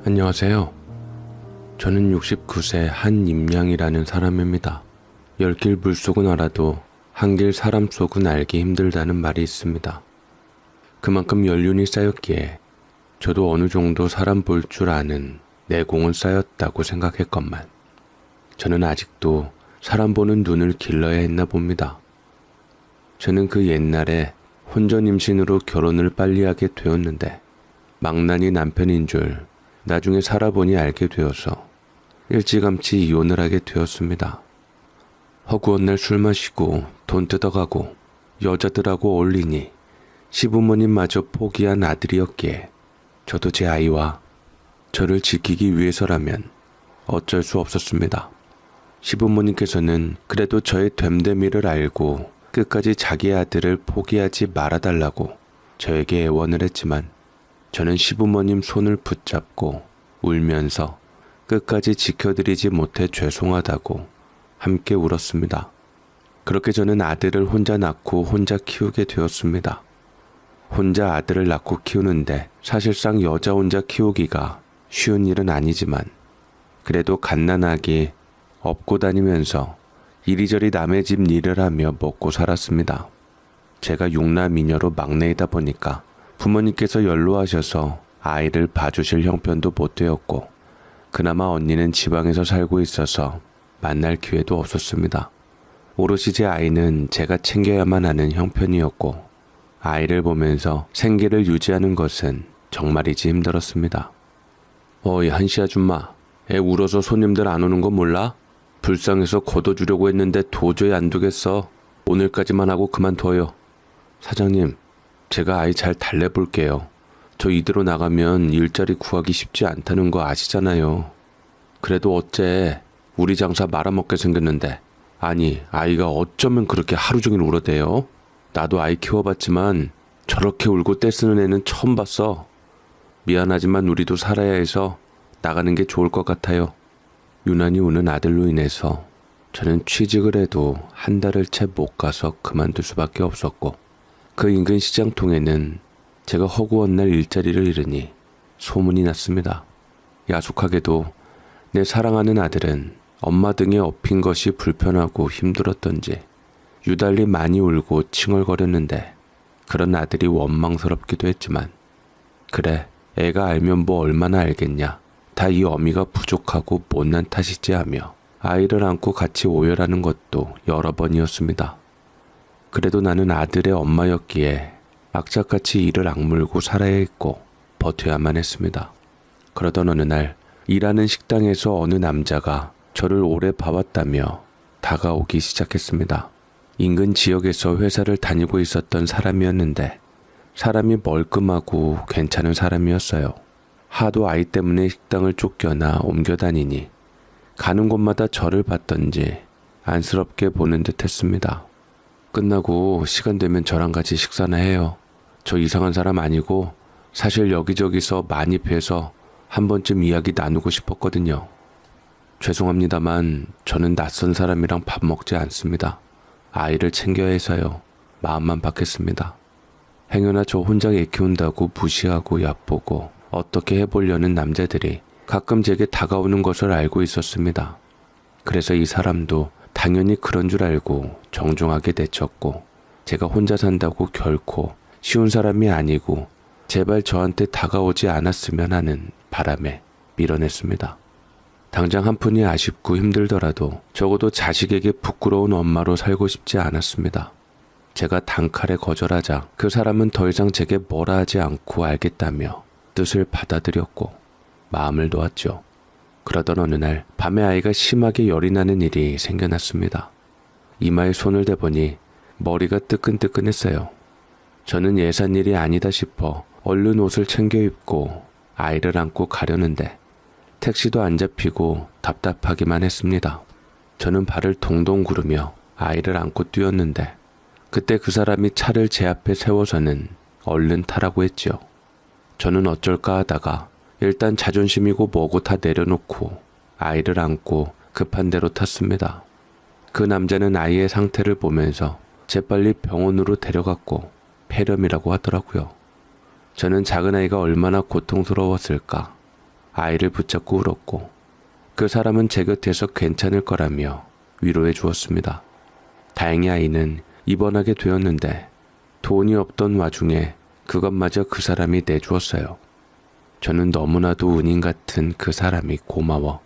안녕하세요. 저는 69세 한임양이라는 사람입니다. 열길 물속은 알아도 한길 사람 속은 알기 힘들다는 말이 있습니다. 그만큼 연륜이 쌓였기에 저도 어느 정도 사람 볼 줄 아는 내공은 쌓였다고 생각했건만 저는 아직도 사람 보는 눈을 길러야 했나 봅니다. 저는 그 옛날에 혼전 임신으로 결혼을 빨리 하게 되었는데 망나니 남편인 줄 나중에 살아보니 알게 되어서 일찌감치 이혼을 하게 되었습니다. 허구한 날 술 마시고 돈 뜯어가고 여자들하고 어울리니 시부모님마저 포기한 아들이었기에 저도 제 아이와 저를 지키기 위해서라면 어쩔 수 없었습니다. 시부모님께서는 그래도 저의 됨됨이를 알고 끝까지 자기 아들을 포기하지 말아달라고 저에게 애원을 했지만 저는 시부모님 손을 붙잡고 울면서 끝까지 지켜드리지 못해 죄송하다고 함께 울었습니다. 그렇게 저는 아들을 혼자 낳고 혼자 키우게 되었습니다. 혼자 아들을 낳고 키우는데 사실상 여자 혼자 키우기가 쉬운 일은 아니지만 그래도 갓난아기 업고 다니면서 이리저리 남의 집 일을 하며 먹고 살았습니다. 제가 육남이녀로 막내이다 보니까 부모님께서 연로하셔서 아이를 봐주실 형편도 못 되었고 그나마 언니는 지방에서 살고 있어서 만날 기회도 없었습니다. 오롯이 제 아이는 제가 챙겨야만 하는 형편이었고 아이를 보면서 생계를 유지하는 것은 정말이지 힘들었습니다. 어이 한시 아줌마, 애 울어서 손님들 안 오는 거 몰라? 불쌍해서 걷어주려고 했는데 도저히 안 되겠어. 오늘까지만 하고 그만둬요. 사장님, 제가 아이 잘 달래볼게요. 저 이대로 나가면 일자리 구하기 쉽지 않다는 거 아시잖아요. 그래도 어째 우리 장사 말아먹게 생겼는데 아니 아이가 어쩌면 그렇게 하루 종일 울어대요? 나도 아이 키워봤지만 저렇게 울고 떼쓰는 애는 처음 봤어. 미안하지만 우리도 살아야 해서 나가는 게 좋을 것 같아요. 유난히 우는 아들로 인해서 저는 취직을 해도 한 달을 채 못 가서 그만둘 수밖에 없었고 그 인근 시장통에는 제가 허구한 날 일자리를 잃으니 소문이 났습니다. 야속하게도 내 사랑하는 아들은 엄마 등에 업힌 것이 불편하고 힘들었던지 유달리 많이 울고 칭얼거렸는데 그런 아들이 원망스럽기도 했지만 그래 애가 알면 뭐 얼마나 알겠냐. 다 이 어미가 부족하고 못난 탓이지 하며 아이를 안고 같이 오열하는 것도 여러 번이었습니다. 그래도 나는 아들의 엄마였기에 악착같이 이를 악물고 살아야 했고 버텨야만 했습니다. 그러던 어느 날 일하는 식당에서 어느 남자가 저를 오래 봐왔다며 다가오기 시작했습니다. 인근 지역에서 회사를 다니고 있었던 사람이었는데 사람이 멀끔하고 괜찮은 사람이었어요. 하도 아이 때문에 식당을 쫓겨나 옮겨 다니니 가는 곳마다 저를 봤던지 안쓰럽게 보는 듯 했습니다. 끝나고 시간 되면 저랑 같이 식사나 해요. 저 이상한 사람 아니고 사실 여기저기서 많이 뵈서 한 번쯤 이야기 나누고 싶었거든요. 죄송합니다만 저는 낯선 사람이랑 밥 먹지 않습니다. 아이를 챙겨야 해서요. 마음만 받겠습니다. 행여나 저 혼자 애 키운다고 무시하고 얕보고 어떻게 해보려는 남자들이 가끔 제게 다가오는 것을 알고 있었습니다. 그래서 이 사람도 당연히 그런 줄 알고 정중하게 대쳤고 제가 혼자 산다고 결코 쉬운 사람이 아니고 제발 저한테 다가오지 않았으면 하는 바람에 밀어냈습니다. 당장 한푼이 아쉽고 힘들더라도 적어도 자식에게 부끄러운 엄마로 살고 싶지 않았습니다. 제가 단칼에 거절하자 그 사람은 더 이상 제게 뭐라 하지 않고 알겠다며 뜻을 받아들였고 마음을 놓았죠. 그러던 어느 날 밤에 아이가 심하게 열이 나는 일이 생겨났습니다. 이마에 손을 대보니 머리가 뜨끈뜨끈했어요. 저는 예산일이 아니다 싶어 얼른 옷을 챙겨 입고 아이를 안고 가려는데 택시도 안 잡히고 답답하기만 했습니다. 저는 발을 동동 구르며 아이를 안고 뛰었는데 그때 그 사람이 차를 제 앞에 세워서는 얼른 타라고 했지요. 저는 어쩔까 하다가 일단 자존심이고 뭐고 다 내려놓고 아이를 안고 급한 대로 탔습니다. 그 남자는 아이의 상태를 보면서 재빨리 병원으로 데려갔고 폐렴이라고 하더라고요. 저는 작은 아이가 얼마나 고통스러웠을까. 아이를 붙잡고 울었고 그 사람은 제 곁에서 괜찮을 거라며 위로해 주었습니다. 다행히 아이는 입원하게 되었는데 돈이 없던 와중에 그것마저 그 사람이 내주었어요. 저는 너무나도 은인 같은 그 사람이 고마워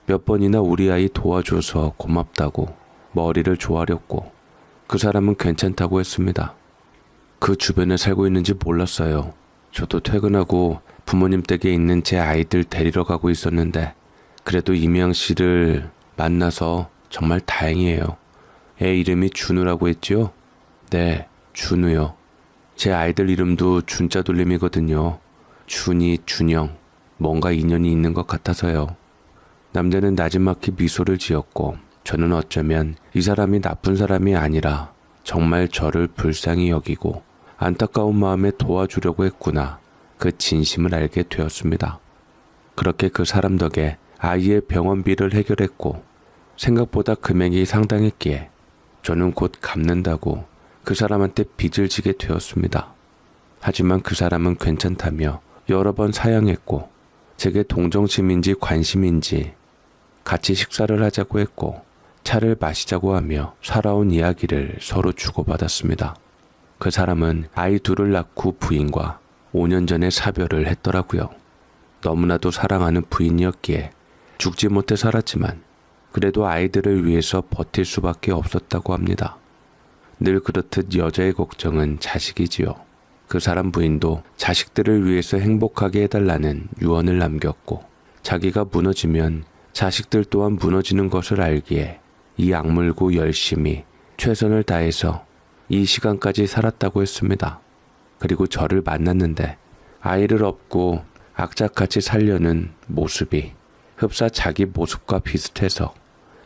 몇 번이나 우리 아이 도와줘서 고맙다고 머리를 조아렸고 그 사람은 괜찮다고 했습니다. 그 주변에 살고 있는지 몰랐어요. 저도 퇴근하고 부모님 댁에 있는 제 아이들 데리러 가고 있었는데 그래도 임양 씨를 만나서 정말 다행이에요. 애 이름이 준우라고 했지요? 네, 준우요. 제 아이들 이름도 준자 돌림이거든요. 준이, 준영, 뭔가 인연이 있는 것 같아서요. 남자는 나지막히 미소를 지었고 저는 어쩌면 이 사람이 나쁜 사람이 아니라 정말 저를 불쌍히 여기고 안타까운 마음에 도와주려고 했구나. 그 진심을 알게 되었습니다. 그렇게 그 사람 덕에 아이의 병원비를 해결했고 생각보다 금액이 상당했기에 저는 곧 갚는다고 그 사람한테 빚을 지게 되었습니다. 하지만 그 사람은 괜찮다며 여러 번 사양했고 제게 동정심인지 관심인지 같이 식사를 하자고 했고 차를 마시자고 하며 살아온 이야기를 서로 주고받았습니다. 그 사람은 아이 둘을 낳고 부인과 5년 전에 사별을 했더라고요. 너무나도 사랑하는 부인이었기에 죽지 못해 살았지만 그래도 아이들을 위해서 버틸 수밖에 없었다고 합니다. 늘 그렇듯 여자의 걱정은 자식이지요. 그 사람 부인도 자식들을 위해서 행복하게 해달라는 유언을 남겼고 자기가 무너지면 자식들 또한 무너지는 것을 알기에 이 악물고 열심히 최선을 다해서 이 시간까지 살았다고 했습니다. 그리고 저를 만났는데 아이를 업고 악착같이 살려는 모습이 흡사 자기 모습과 비슷해서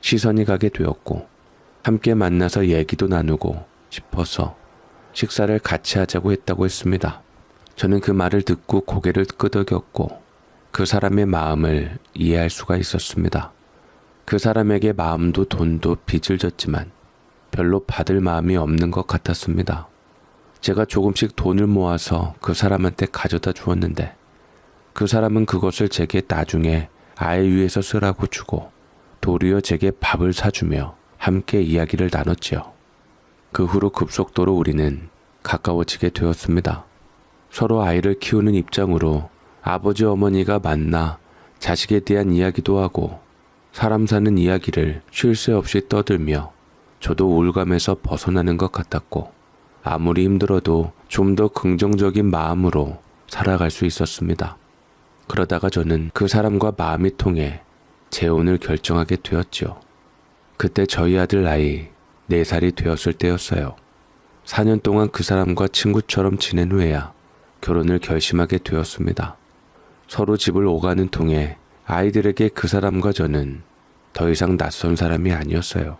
시선이 가게 되었고 함께 만나서 얘기도 나누고 싶어서 식사를 같이 하자고 했다고 했습니다. 저는 그 말을 듣고 고개를 끄덕였고 그 사람의 마음을 이해할 수가 있었습니다. 그 사람에게 마음도 돈도 빚을 졌지만 별로 받을 마음이 없는 것 같았습니다. 제가 조금씩 돈을 모아서 그 사람한테 가져다 주었는데 그 사람은 그것을 제게 나중에 아이 위해서 쓰라고 주고 도리어 제게 밥을 사주며 함께 이야기를 나눴지요. 그 후로 급속도로 우리는 가까워지게 되었습니다. 서로 아이를 키우는 입장으로 아버지 어머니가 만나 자식에 대한 이야기도 하고 사람 사는 이야기를 쉴 새 없이 떠들며 저도 우울감에서 벗어나는 것 같았고 아무리 힘들어도 좀 더 긍정적인 마음으로 살아갈 수 있었습니다. 그러다가 저는 그 사람과 마음이 통해 재혼을 결정하게 되었죠. 그때 저희 아들 나이 4살이 되었을 때였어요. 4년 동안 그 사람과 친구처럼 지낸 후에야 결혼을 결심하게 되었습니다. 서로 집을 오가는 통에 아이들에게 그 사람과 저는 더 이상 낯선 사람이 아니었어요.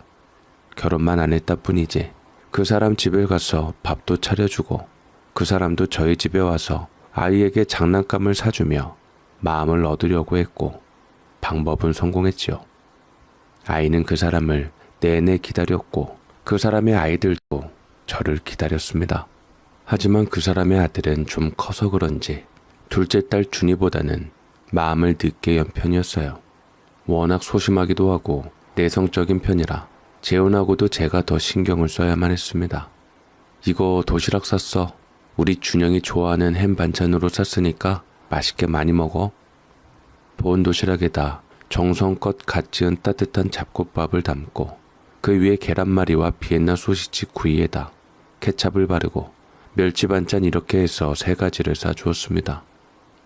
결혼만 안 했다 뿐이지 그 사람 집에 가서 밥도 차려주고 그 사람도 저희 집에 와서 아이에게 장난감을 사주며 마음을 얻으려고 했고 방법은 성공했지요. 아이는 그 사람을 내내 기다렸고 그 사람의 아이들도 저를 기다렸습니다. 하지만 그 사람의 아들은 좀 커서 그런지 둘째 딸 준이보다는 마음을 늦게 연 편이었어요. 워낙 소심하기도 하고 내성적인 편이라 재혼하고도 제가 더 신경을 써야만 했습니다. 이거 도시락 샀어. 우리 준영이 좋아하는 햄 반찬으로 샀으니까 맛있게 많이 먹어. 보온 도시락에다 정성껏 갓 지은 따뜻한 잡곡밥을 담고 그 위에 계란말이와 비엔나 소시지 구이에다 케찹을 바르고 멸치 반찬 이렇게 해서 3가지를 싸주었습니다.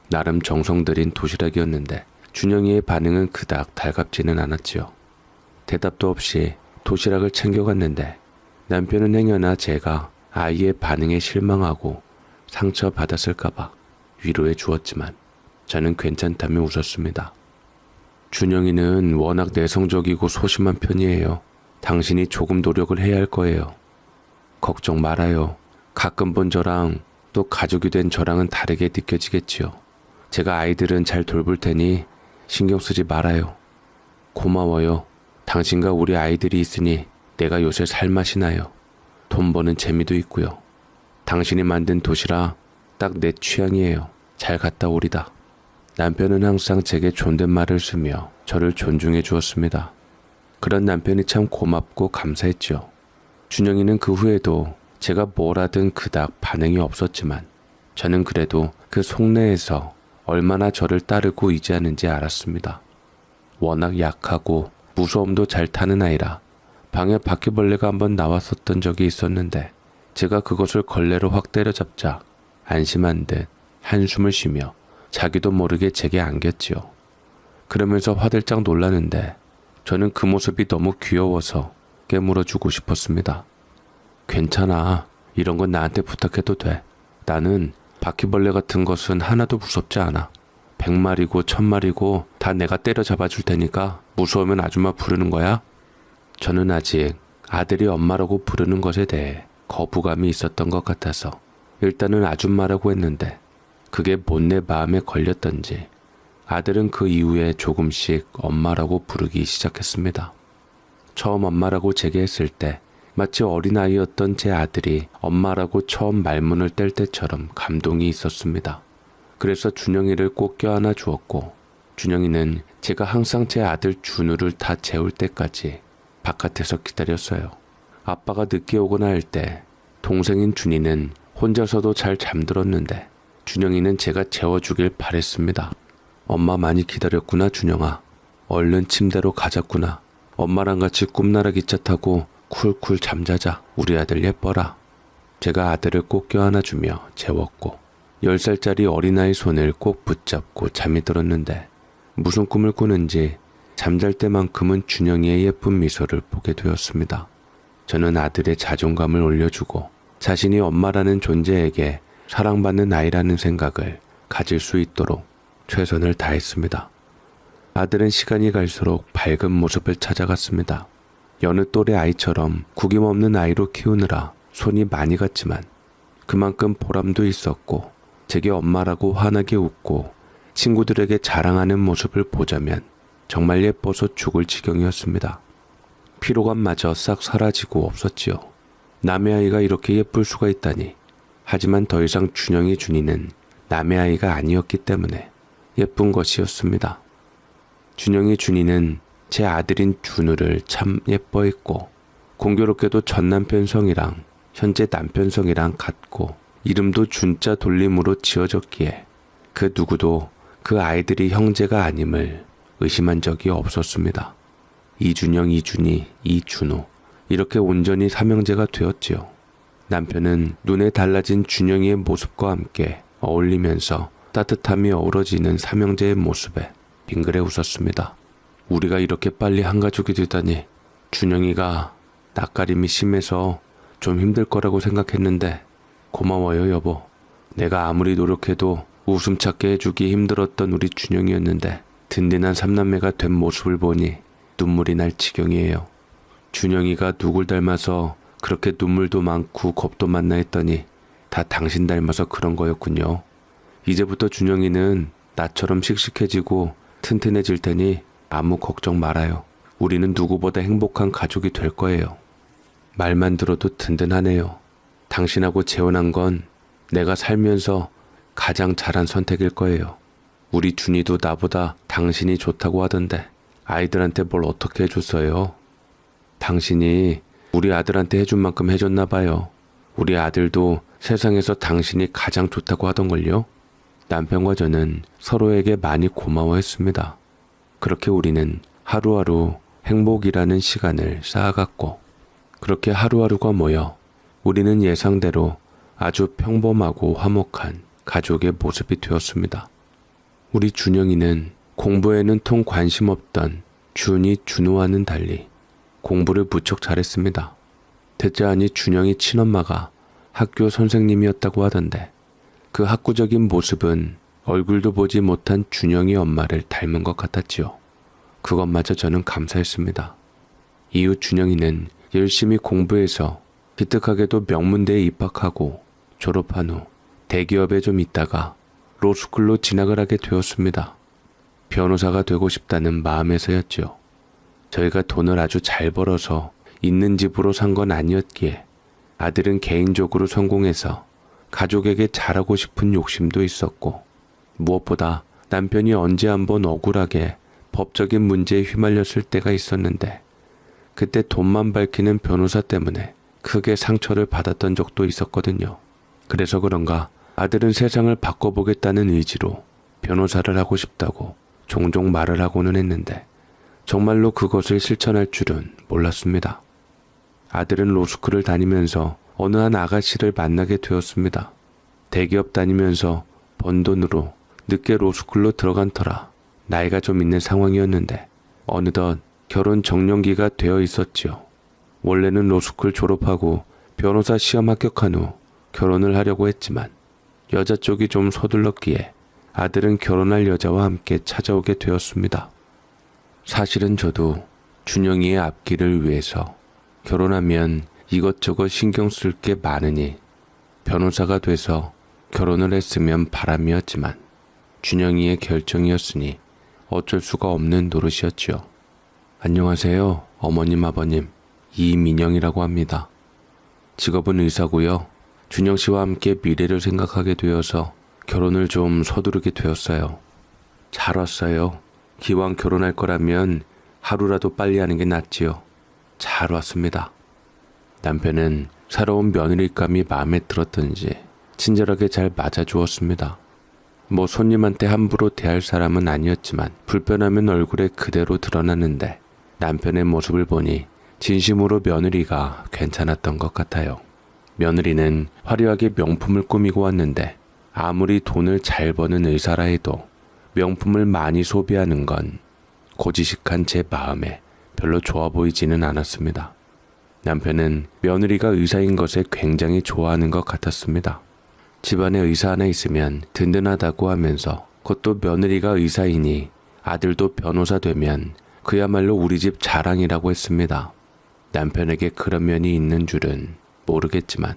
나름 정성 들인 도시락이었는데 준영이의 반응은 그닥 달갑지는 않았지요. 대답도 없이 도시락을 챙겨갔는데 남편은 행여나 제가 아이의 반응에 실망하고 상처받았을까봐 위로해 주었지만 저는 괜찮다며 웃었습니다. 준영이는 워낙 내성적이고 소심한 편이에요. 당신이 조금 노력을 해야 할 거예요. 걱정 말아요. 가끔 본 저랑 또 가족이 된 저랑은 다르게 느껴지겠지요. 제가 아이들은 잘 돌볼 테니 신경 쓰지 말아요. 고마워요. 당신과 우리 아이들이 있으니 내가 요새 살맛이 나요. 돈 버는 재미도 있고요. 당신이 만든 도시락 딱 내 취향이에요. 잘 갔다 오리다. 남편은 항상 제게 존댓말을 쓰며 저를 존중해 주었습니다. 그런 남편이 참 고맙고 감사했죠. 준영이는 그 후에도 제가 뭘 하든 그닥 반응이 없었지만 저는 그래도 그 속내에서 얼마나 저를 따르고 의지하는지 알았습니다. 워낙 약하고 무서움도 잘 타는 아이라 방에 바퀴벌레가 한번 나왔었던 적이 있었는데 제가 그것을 걸레로 확 때려잡자 안심한 듯 한숨을 쉬며 자기도 모르게 제게 안겼지요. 그러면서 화들짝 놀라는데 저는 그 모습이 너무 귀여워서 깨물어주고 싶었습니다. 괜찮아. 이런 건 나한테 부탁해도 돼. 나는 바퀴벌레 같은 것은 하나도 무섭지 않아. 100마리고 1000마리고 다 내가 때려잡아 줄 테니까 무서우면 아줌마 부르는 거야? 저는 아직 아들이 엄마라고 부르는 것에 대해 거부감이 있었던 것 같아서 일단은 아줌마라고 했는데 그게 못내 마음에 걸렸던지 아들은 그 이후에 조금씩 엄마라고 부르기 시작했습니다. 처음 엄마라고 제게 했을 때 마치 어린아이였던 제 아들이 엄마라고 처음 말문을 뗄 때처럼 감동이 있었습니다. 그래서 준영이를 꼭 껴안아 주었고 준영이는 제가 항상 제 아들 준우를 다 재울 때까지 바깥에서 기다렸어요. 아빠가 늦게 오거나 할 때 동생인 준이는 혼자서도 잘 잠들었는데 준영이는 제가 재워주길 바랬습니다. 엄마 많이 기다렸구나 준영아. 얼른 침대로 가자꾸나. 엄마랑 같이 꿈나라 기차 타고 쿨쿨 잠자자. 우리 아들 예뻐라. 제가 아들을 꼭 껴안아주며 재웠고 10살짜리 어린아이 손을 꼭 붙잡고 잠이 들었는데 무슨 꿈을 꾸는지 잠잘 때만큼은 준영이의 예쁜 미소를 보게 되었습니다. 저는 아들의 자존감을 올려주고 자신이 엄마라는 존재에게 사랑받는 아이라는 생각을 가질 수 있도록 최선을 다했습니다. 아들은 시간이 갈수록 밝은 모습을 찾아갔습니다. 여느 또래 아이처럼 구김없는 아이로 키우느라 손이 많이 갔지만 그만큼 보람도 있었고 제게 엄마라고 환하게 웃고 친구들에게 자랑하는 모습을 보자면 정말 예뻐서 죽을 지경이었습니다. 피로감마저 싹 사라지고 없었지요. 남의 아이가 이렇게 예쁠 수가 있다니. 하지만 더 이상 준영이 준이는 남의 아이가 아니었기 때문에 예쁜 것이었습니다. 준영이 준이는 제 아들인 준우를 참 예뻐했고 공교롭게도 전 남편 성이랑 현재 남편 성이랑 같고 이름도 준자 돌림으로 지어졌기에 그 누구도 그 아이들이 형제가 아님을 의심한 적이 없었습니다. 이준영, 이준이, 이준우 이렇게 온전히 삼형제가 되었지요. 남편은 눈에 달라진 준영이의 모습과 함께 어울리면서 따뜻함이 어우러지는 삼형제의 모습에 빙그레 웃었습니다. 우리가 이렇게 빨리 한 가족이 되다니. 준영이가 낯가림이 심해서 좀 힘들 거라고 생각했는데 고마워요 여보. 내가 아무리 노력해도 웃음 찾게 해주기 힘들었던 우리 준영이었는데 든든한 삼남매가 된 모습을 보니 눈물이 날 지경이에요. 준영이가 누굴 닮아서 그렇게 눈물도 많고 겁도 많나 했더니 다 당신 닮아서 그런 거였군요. 이제부터 준영이는 나처럼 씩씩해지고 튼튼해질 테니 아무 걱정 말아요. 우리는 누구보다 행복한 가족이 될 거예요. 말만 들어도 든든하네요. 당신하고 재혼한 건 내가 살면서 가장 잘한 선택일 거예요. 우리 준이도 나보다 당신이 좋다고 하던데 아이들한테 뭘 어떻게 해줬어요? 당신이 우리 아들한테 해준 만큼 해줬나 봐요. 우리 아들도 세상에서 당신이 가장 좋다고 하던걸요? 남편과 저는 서로에게 많이 고마워했습니다. 그렇게 우리는 하루하루 행복이라는 시간을 쌓아갔고 그렇게 하루하루가 모여 우리는 예상대로 아주 평범하고 화목한 가족의 모습이 되었습니다. 우리 준영이는 공부에는 통 관심 없던 준이, 준우와는 달리 공부를 무척 잘했습니다. 대자하니 준영이 친엄마가 학교 선생님이었다고 하던데 그 학구적인 모습은 얼굴도 보지 못한 준영이 엄마를 닮은 것 같았지요. 그것마저 저는 감사했습니다. 이후 준영이는 열심히 공부해서 기특하게도 명문대에 입학하고 졸업한 후 대기업에 좀 있다가 로스쿨로 진학을 하게 되었습니다. 변호사가 되고 싶다는 마음에서였죠. 저희가 돈을 아주 잘 벌어서 있는 집으로 산 건 아니었기에 아들은 개인적으로 성공해서 가족에게 잘하고 싶은 욕심도 있었고 무엇보다 남편이 언제 한번 억울하게 법적인 문제에 휘말렸을 때가 있었는데 그때 돈만 밝히는 변호사 때문에 크게 상처를 받았던 적도 있었거든요. 그래서 그런가 아들은 세상을 바꿔보겠다는 의지로 변호사를 하고 싶다고 종종 말을 하고는 했는데 정말로 그것을 실천할 줄은 몰랐습니다. 아들은 로스쿨을 다니면서 어느 한 아가씨를 만나게 되었습니다. 대기업 다니면서 번 돈으로 늦게 로스쿨로 들어간 터라 나이가 좀 있는 상황이었는데 어느덧 결혼 정년기가 되어 있었지요. 원래는 로스쿨 졸업하고 변호사 시험 합격한 후 결혼을 하려고 했지만 여자 쪽이 좀 서둘렀기에 아들은 결혼할 여자와 함께 찾아오게 되었습니다. 사실은 저도 준영이의 앞길을 위해서 결혼하면 이것저것 신경 쓸 게 많으니 변호사가 돼서 결혼을 했으면 바람이었지만 준영이의 결정이었으니 어쩔 수가 없는 노릇이었지요. 안녕하세요, 어머님 아버님. 이민영이라고 합니다. 직업은 의사고요. 준영 씨와 함께 미래를 생각하게 되어서 결혼을 좀 서두르게 되었어요. 잘 왔어요. 기왕 결혼할 거라면 하루라도 빨리 하는 게 낫지요. 잘 왔습니다. 남편은 새로운 며느리감이 마음에 들었던지 친절하게 잘 맞아주었습니다. 뭐 손님한테 함부로 대할 사람은 아니었지만 불편하면 얼굴에 그대로 드러나는데 남편의 모습을 보니 진심으로 며느리가 괜찮았던 것 같아요. 며느리는 화려하게 명품을 꾸미고 왔는데 아무리 돈을 잘 버는 의사라 해도 명품을 많이 소비하는 건 고지식한 제 마음에 별로 좋아 보이지는 않았습니다. 남편은 며느리가 의사인 것에 굉장히 좋아하는 것 같았습니다. 집안에 의사 하나 있으면 든든하다고 하면서 그것도 며느리가 의사이니 아들도 변호사 되면 그야말로 우리 집 자랑이라고 했습니다. 남편에게 그런 면이 있는 줄은 모르겠지만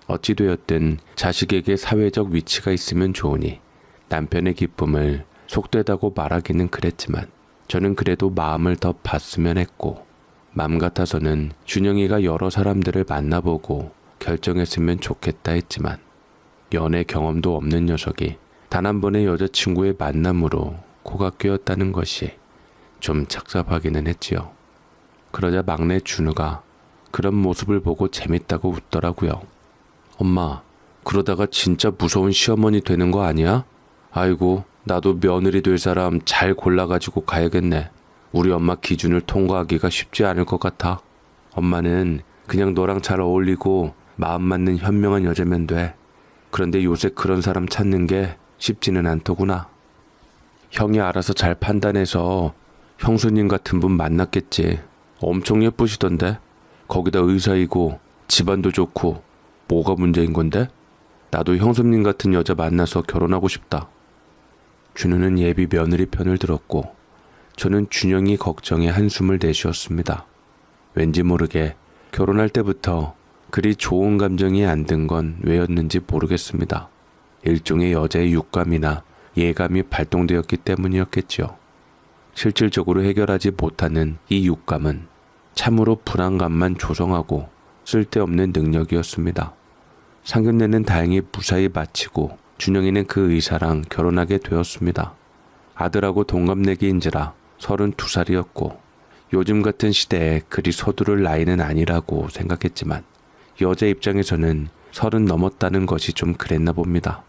어찌되었든 자식에게 사회적 위치가 있으면 좋으니 남편의 기쁨을 속되다고 말하기는 그랬지만 저는 그래도 마음을 더 봤으면 했고 맘 같아서는 준영이가 여러 사람들을 만나보고 결정했으면 좋겠다 했지만 연애 경험도 없는 녀석이 단 한 번의 여자친구의 만남으로 코가 꿰었다는 것이 좀 착잡하기는 했지요. 그러자 막내 준우가 그런 모습을 보고 재밌다고 웃더라고요. 엄마, 그러다가 진짜 무서운 시어머니 되는 거 아니야? 아이고, 나도 며느리 될 사람 잘 골라가지고 가야겠네. 우리 엄마 기준을 통과하기가 쉽지 않을 것 같아. 엄마는 그냥 너랑 잘 어울리고 마음 맞는 현명한 여자면 돼. 그런데 요새 그런 사람 찾는 게 쉽지는 않더구나. 형이 알아서 잘 판단해서 형수님 같은 분 만났겠지. 엄청 예쁘시던데? 거기다 의사이고 집안도 좋고 뭐가 문제인 건데? 나도 형수님 같은 여자 만나서 결혼하고 싶다. 준우는 예비 며느리 편을 들었고 저는 준영이 걱정에 한숨을 내쉬었습니다. 왠지 모르게 결혼할 때부터 그리 좋은 감정이 안 든 건 왜였는지 모르겠습니다. 일종의 여자의 육감이나 예감이 발동되었기 때문이었겠죠. 실질적으로 해결하지 못하는 이 육감은 참으로 불안감만 조성하고 쓸데없는 능력이었습니다. 상견례는 다행히 무사히 마치고 준영이는 그 의사랑 결혼하게 되었습니다. 아들하고 동갑내기인지라 32살이었고 요즘 같은 시대에 그리 서두를 나이는 아니라고 생각했지만 여자 입장에서는 30 넘었다는 것이 좀 그랬나 봅니다.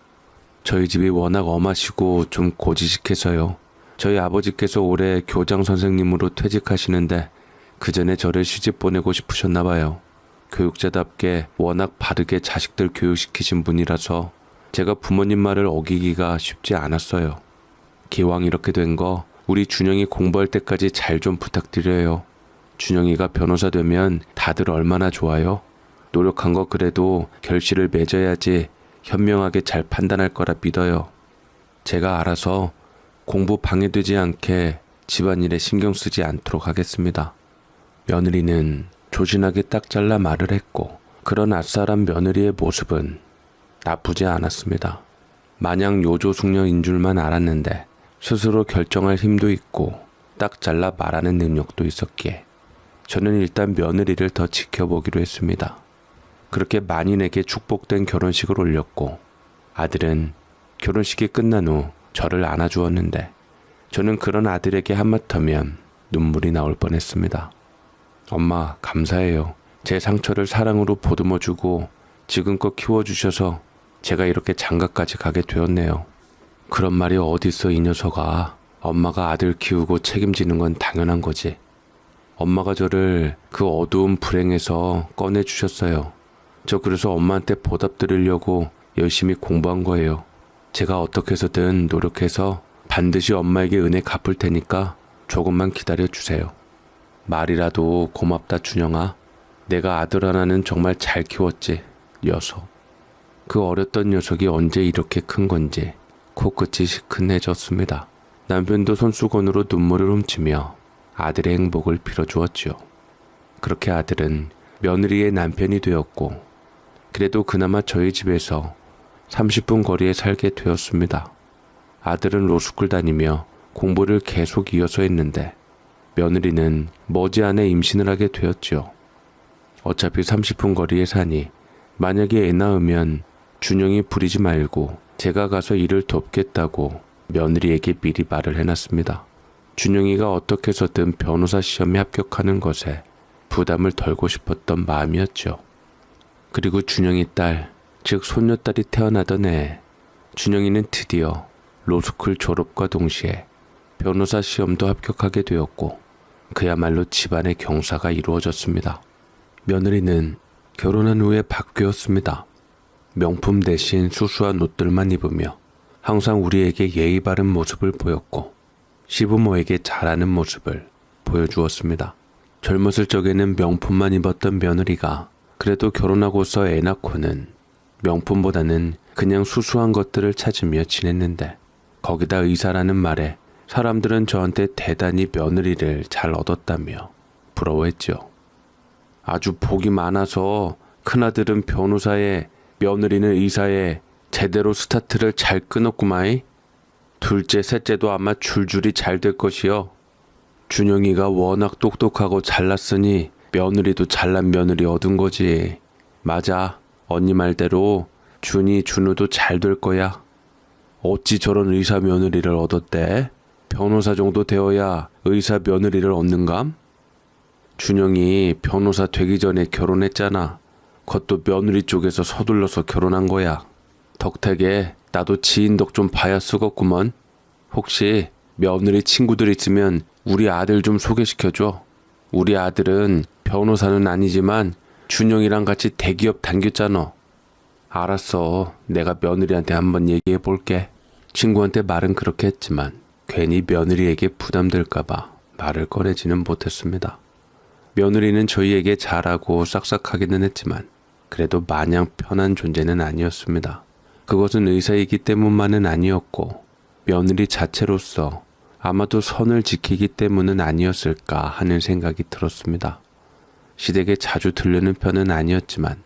저희 집이 워낙 엄하시고 좀 고지식해서요. 저희 아버지께서 올해 교장 선생님으로 퇴직하시는데 그 전에 저를 시집 보내고 싶으셨나 봐요. 교육자답게 워낙 바르게 자식들 교육시키신 분이라서 제가 부모님 말을 어기기가 쉽지 않았어요. 기왕 이렇게 된 거 우리 준영이 공부할 때까지 잘 좀 부탁드려요. 준영이가 변호사 되면 다들 얼마나 좋아요. 노력한 거 그래도 결실을 맺어야지 현명하게 잘 판단할 거라 믿어요. 제가 알아서 공부 방해되지 않게 집안일에 신경 쓰지 않도록 하겠습니다. 며느리는 조신하게 딱 잘라 말을 했고 그런 아싸란 며느리의 모습은 나쁘지 않았습니다. 마냥 요조숙녀인 줄만 알았는데 스스로 결정할 힘도 있고 딱 잘라 말하는 능력도 있었기에 저는 일단 며느리를 더 지켜보기로 했습니다. 그렇게 만인에게 축복된 결혼식을 올렸고 아들은 결혼식이 끝난 후 저를 안아주었는데 저는 그런 아들에게 한마터면 눈물이 나올 뻔했습니다. 엄마, 감사해요. 제 상처를 사랑으로 보듬어주고 지금껏 키워주셔서 제가 이렇게 장가까지 가게 되었네요. 그런 말이 어딨어, 이 녀석아. 엄마가 아들 키우고 책임지는 건 당연한 거지. 엄마가 저를 그 어두운 불행에서 꺼내주셨어요. 저 그래서 엄마한테 보답 드리려고 열심히 공부한 거예요. 제가 어떻게 해서든 노력해서 반드시 엄마에게 은혜 갚을 테니까 조금만 기다려주세요. 말이라도 고맙다, 준영아. 내가 아들 하나는 정말 잘 키웠지, 녀석. 그 어렸던 녀석이 언제 이렇게 큰 건지 코끝이 시큰해졌습니다. 남편도 손수건으로 눈물을 훔치며 아들의 행복을 빌어주었지요. 그렇게 아들은 며느리의 남편이 되었고 그래도 그나마 저희 집에서 30분 거리에 살게 되었습니다. 아들은 로스쿨 다니며 공부를 계속 이어서 했는데 며느리는 머지않아 임신을 하게 되었지요. 어차피 30분 거리에 사니 만약에 애 낳으면 준영이 부리지 말고 제가 가서 일을 돕겠다고 며느리에게 미리 말을 해놨습니다. 준영이가 어떻게 해서든 변호사 시험에 합격하는 것에 부담을 덜고 싶었던 마음이었죠. 그리고 준영이 딸, 즉 손녀딸이 태어나던 해 준영이는 드디어 로스쿨 졸업과 동시에 변호사 시험도 합격하게 되었고 그야말로 집안의 경사가 이루어졌습니다. 며느리는 결혼한 후에 바뀌었습니다. 명품 대신 수수한 옷들만 입으며 항상 우리에게 예의 바른 모습을 보였고 시부모에게 잘하는 모습을 보여주었습니다. 젊었을 적에는 명품만 입었던 며느리가 그래도 결혼하고서 애 낳고는 명품보다는 그냥 수수한 것들을 찾으며 지냈는데 거기다 의사라는 말에 사람들은 저한테 대단히 며느리를 잘 얻었다며 부러워했죠. 아주 복이 많아서 큰아들은 변호사에 며느리는 의사에 제대로 스타트를 잘 끊었구마이. 둘째, 셋째도 아마 줄줄이 잘 될 것이요. 준영이가 워낙 똑똑하고 잘났으니 며느리도 잘난 며느리 얻은 거지. 맞아. 언니 말대로 준이, 준우도 잘 될 거야. 어찌 저런 의사 며느리를 얻었대? 변호사 정도 되어야 의사 며느리를 얻는감? 준영이 변호사 되기 전에 결혼했잖아. 그것도 며느리 쪽에서 서둘러서 결혼한 거야. 덕택에 나도 지인 덕 좀 봐야 쓰겄구먼. 혹시 며느리 친구들 있으면 우리 아들 좀 소개시켜줘. 우리 아들은 변호사는 아니지만 준영이랑 같이 대기업 당겼잖아. 알았어. 내가 며느리한테 한번 얘기해 볼게. 친구한테 말은 그렇게 했지만 괜히 며느리에게 부담될까봐 말을 꺼내지는 못했습니다. 며느리는 저희에게 잘하고 싹싹하기는 했지만 그래도 마냥 편한 존재는 아니었습니다. 그것은 의사이기 때문만은 아니었고 며느리 자체로서 아마도 선을 지키기 때문은 아니었을까 하는 생각이 들었습니다. 시댁에 자주 들르는 편은 아니었지만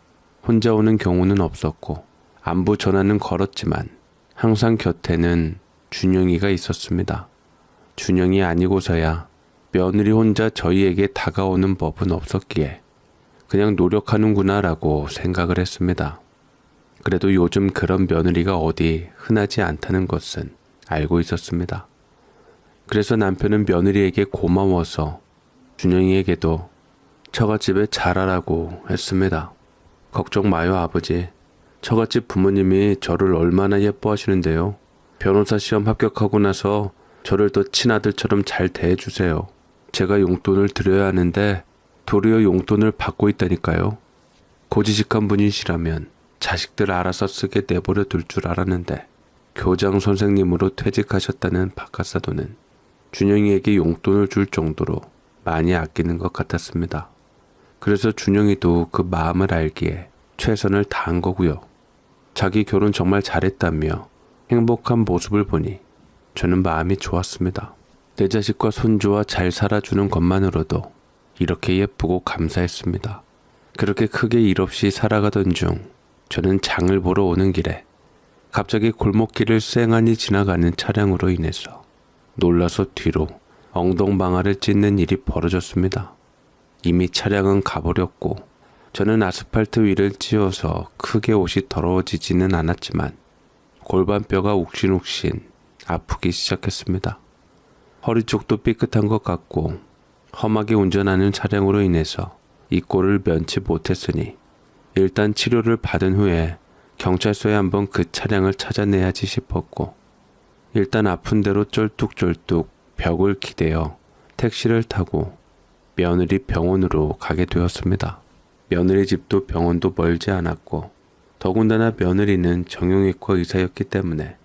혼자 오는 경우는 없었고 안부 전화는 걸었지만 항상 곁에는 준영이가 있었습니다. 준영이 아니고서야 며느리 혼자 저희에게 다가오는 법은 없었기에 그냥 노력하는구나 라고 생각을 했습니다. 그래도 요즘 그런 며느리가 어디 흔하지 않다는 것은 알고 있었습니다. 그래서 남편은 며느리에게 고마워서 준영이에게도 처갓집에 잘하라고 했습니다. 걱정 마요, 아버지. 처갓집 부모님이 저를 얼마나 예뻐하시는데요. 변호사 시험 합격하고 나서 저를 더 친아들처럼 잘 대해주세요. 제가 용돈을 드려야 하는데 도리어 용돈을 받고 있다니까요. 고지식한 분이시라면 자식들 알아서 쓰게 내버려 둘 줄 알았는데 교장 선생님으로 퇴직하셨다는 박하사도는 준영이에게 용돈을 줄 정도로 많이 아끼는 것 같았습니다. 그래서 준영이도 그 마음을 알기에 최선을 다한 거고요. 자기 결혼 정말 잘했다며 행복한 모습을 보니 저는 마음이 좋았습니다. 내 자식과 손주와 잘 살아주는 것만으로도 이렇게 예쁘고 감사했습니다. 그렇게 크게 일 없이 살아가던 중 저는 장을 보러 오는 길에 갑자기 골목길을 쌩하니 지나가는 차량으로 인해서 놀라서 뒤로 엉덩방아를 찢는 일이 벌어졌습니다. 이미 차량은 가버렸고 저는 아스팔트 위를 찧어서 크게 옷이 더러워지지는 않았지만 골반뼈가 욱신욱신 아프기 시작했습니다. 허리 쪽도 삐끗한 것 같고 험하게 운전하는 차량으로 인해서 이 꼴을 면치 못했으니 일단 치료를 받은 후에 경찰서에 한번 그 차량을 찾아내야지 싶었고 일단 아픈 대로 쩔뚝쩔뚝 벽을 기대어 택시를 타고 며느리 병원으로 가게 되었습니다. 며느리 집도 병원도 멀지 않았고 더군다나 며느리는 정형외과 의사였기 때문에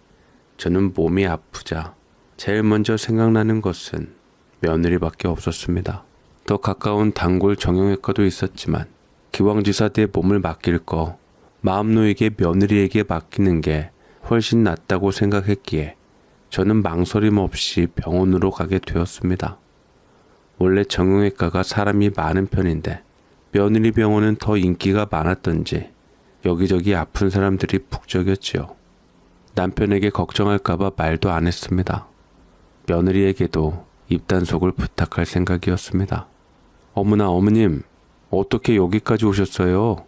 저는 몸이 아프자 제일 먼저 생각나는 것은 며느리밖에 없었습니다. 더 가까운 단골 정형외과도 있었지만 기왕지사 내 몸을 맡길 거 마음 놓이게 며느리에게 맡기는 게 훨씬 낫다고 생각했기에 저는 망설임 없이 병원으로 가게 되었습니다. 원래 정형외과가 사람이 많은 편인데 며느리 병원은 더 인기가 많았던지 여기저기 아픈 사람들이 북적였지요. 남편에게 걱정할까봐 말도 안 했습니다. 며느리에게도 입단속을 부탁할 생각이었습니다. 어머나 어머님, 어떻게 여기까지 오셨어요?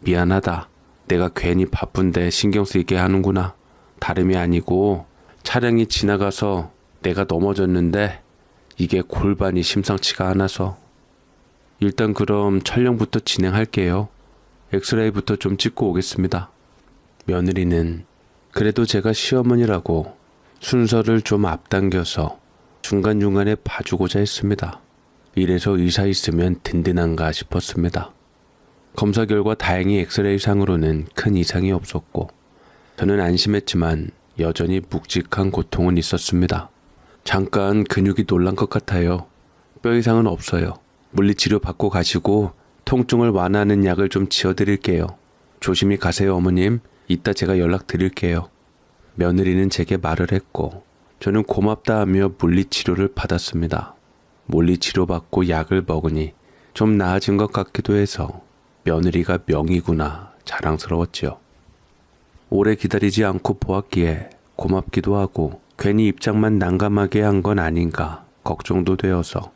미안하다. 내가 괜히 바쁜데 신경 쓰이게 하는구나. 다름이 아니고 차량이 지나가서 내가 넘어졌는데 이게 골반이 심상치가 않아서. 일단 그럼 촬영부터 진행할게요. 엑스레이부터 좀 찍고 오겠습니다. 며느리는 그래도 제가 시어머니라고 순서를 좀 앞당겨서 중간중간에 봐주고자 했습니다. 이래서 의사 있으면 든든한가 싶었습니다. 검사 결과 다행히 엑스레이 상으로는 큰 이상이 없었고 저는 안심했지만 여전히 묵직한 고통은 있었습니다. 잠깐 근육이 놀란 것 같아요. 뼈 이상은 없어요. 물리치료 받고 가시고 통증을 완화하는 약을 좀 지어드릴게요. 조심히 가세요 어머님. 이따 제가 연락드릴게요. 며느리는 제게 말을 했고 저는 고맙다 하며 물리치료를 받았습니다. 물리치료 받고 약을 먹으니 좀 나아진 것 같기도 해서 며느리가 명이구나 자랑스러웠지요. 오래 기다리지 않고 보았기에 고맙기도 하고 괜히 입장만 난감하게 한 건 아닌가 걱정도 되어서